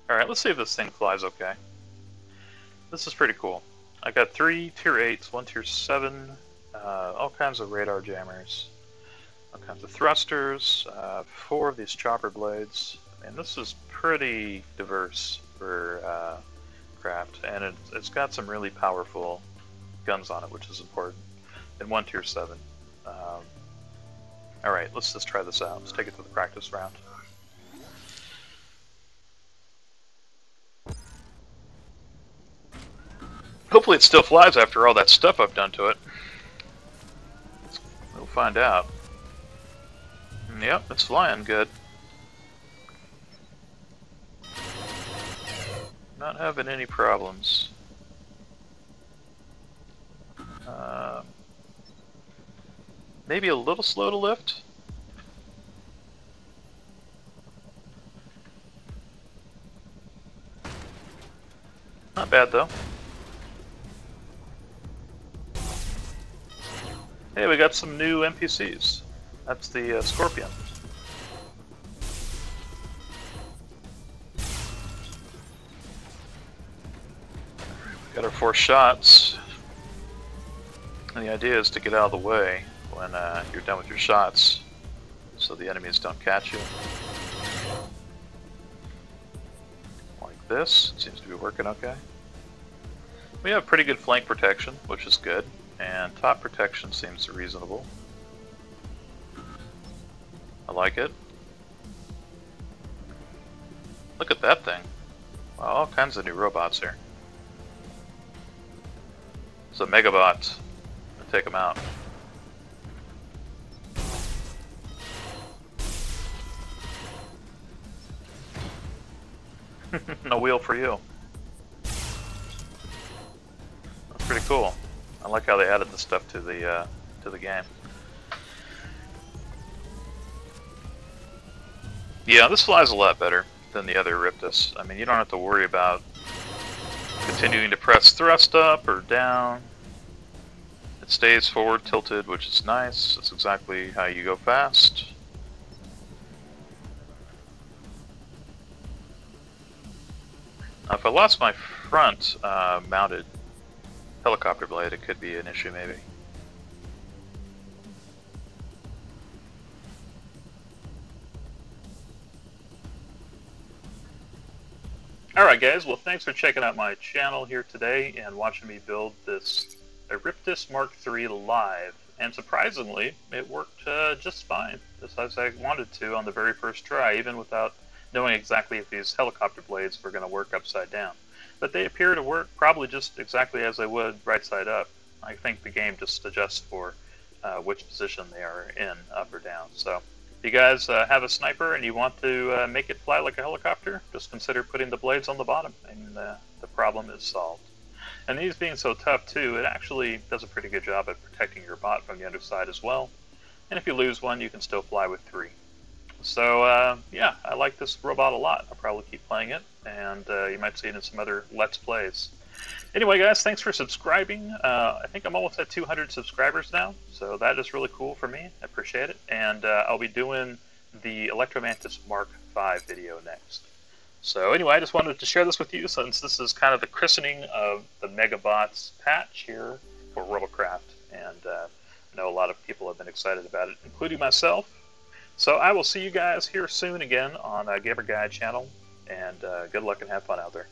Speaker 1: Alright, let's see if this thing flies okay. This is pretty cool. I got 3 tier 8s, 1 tier 7, all kinds of radar jammers, all kinds of thrusters, 4 of these chopper blades, and this is pretty diverse for craft, and it's got some really powerful guns on it, which is important, and 1 tier 7. Alright, let's just try this out. Let's take it to the practice round. Hopefully it still flies after all that stuff I've done to it. We'll find out. Yep, it's flying good. Not having any problems. Maybe a little slow to lift. Not bad though. Hey, we got some new NPCs. That's the Scorpion. We got our 4 shots. And the idea is to get out of the way when you're done with your shots, so the enemies don't catch you. Like this. Seems to be working okay. We have pretty good flank protection, which is good, and top protection seems reasonable. I like it. Look at that thing. Wow, all kinds of new robots here. It's a Megabot. Take them out. No wheel for you. That's pretty cool. I like how they added this stuff to the game. Yeah, this flies a lot better than the other Eriptus. I mean, you don't have to worry about continuing to press thrust up or down. It stays forward tilted, which is nice. That's exactly how you go fast. Now, if I lost my front mounted helicopter blade, it could be an issue maybe. Alright guys, well thanks for checking out my channel here today and watching me build this Eriptus Mk live. And surprisingly, it worked just fine, just as I wanted to on the very first try, even without knowing exactly if these helicopter blades were going to work upside down. But they appear to work probably just exactly as they would right side up. I think the game just adjusts for which position they are in, up or down. So if you guys have a sniper and you want to make it fly like a helicopter, just consider putting the blades on the bottom and the problem is solved. And these being so tough too, it actually does a pretty good job at protecting your bot from the underside as well. And if you lose one, you can still fly with 3. So yeah, I like this robot a lot. I'll probably keep playing it, and you might see it in some other Let's Plays. Anyway guys, thanks for subscribing. I think I'm almost at 200 subscribers now, so that is really cool for me. I appreciate it. And I'll be doing the Electromantis Mark V video next. So anyway, I just wanted to share this with you since this is kind of the christening of the Megabots patch here for Robocraft. And I know a lot of people have been excited about it, including myself. So I will see you guys here soon again on Gamer Guide channel, and good luck and have fun out there.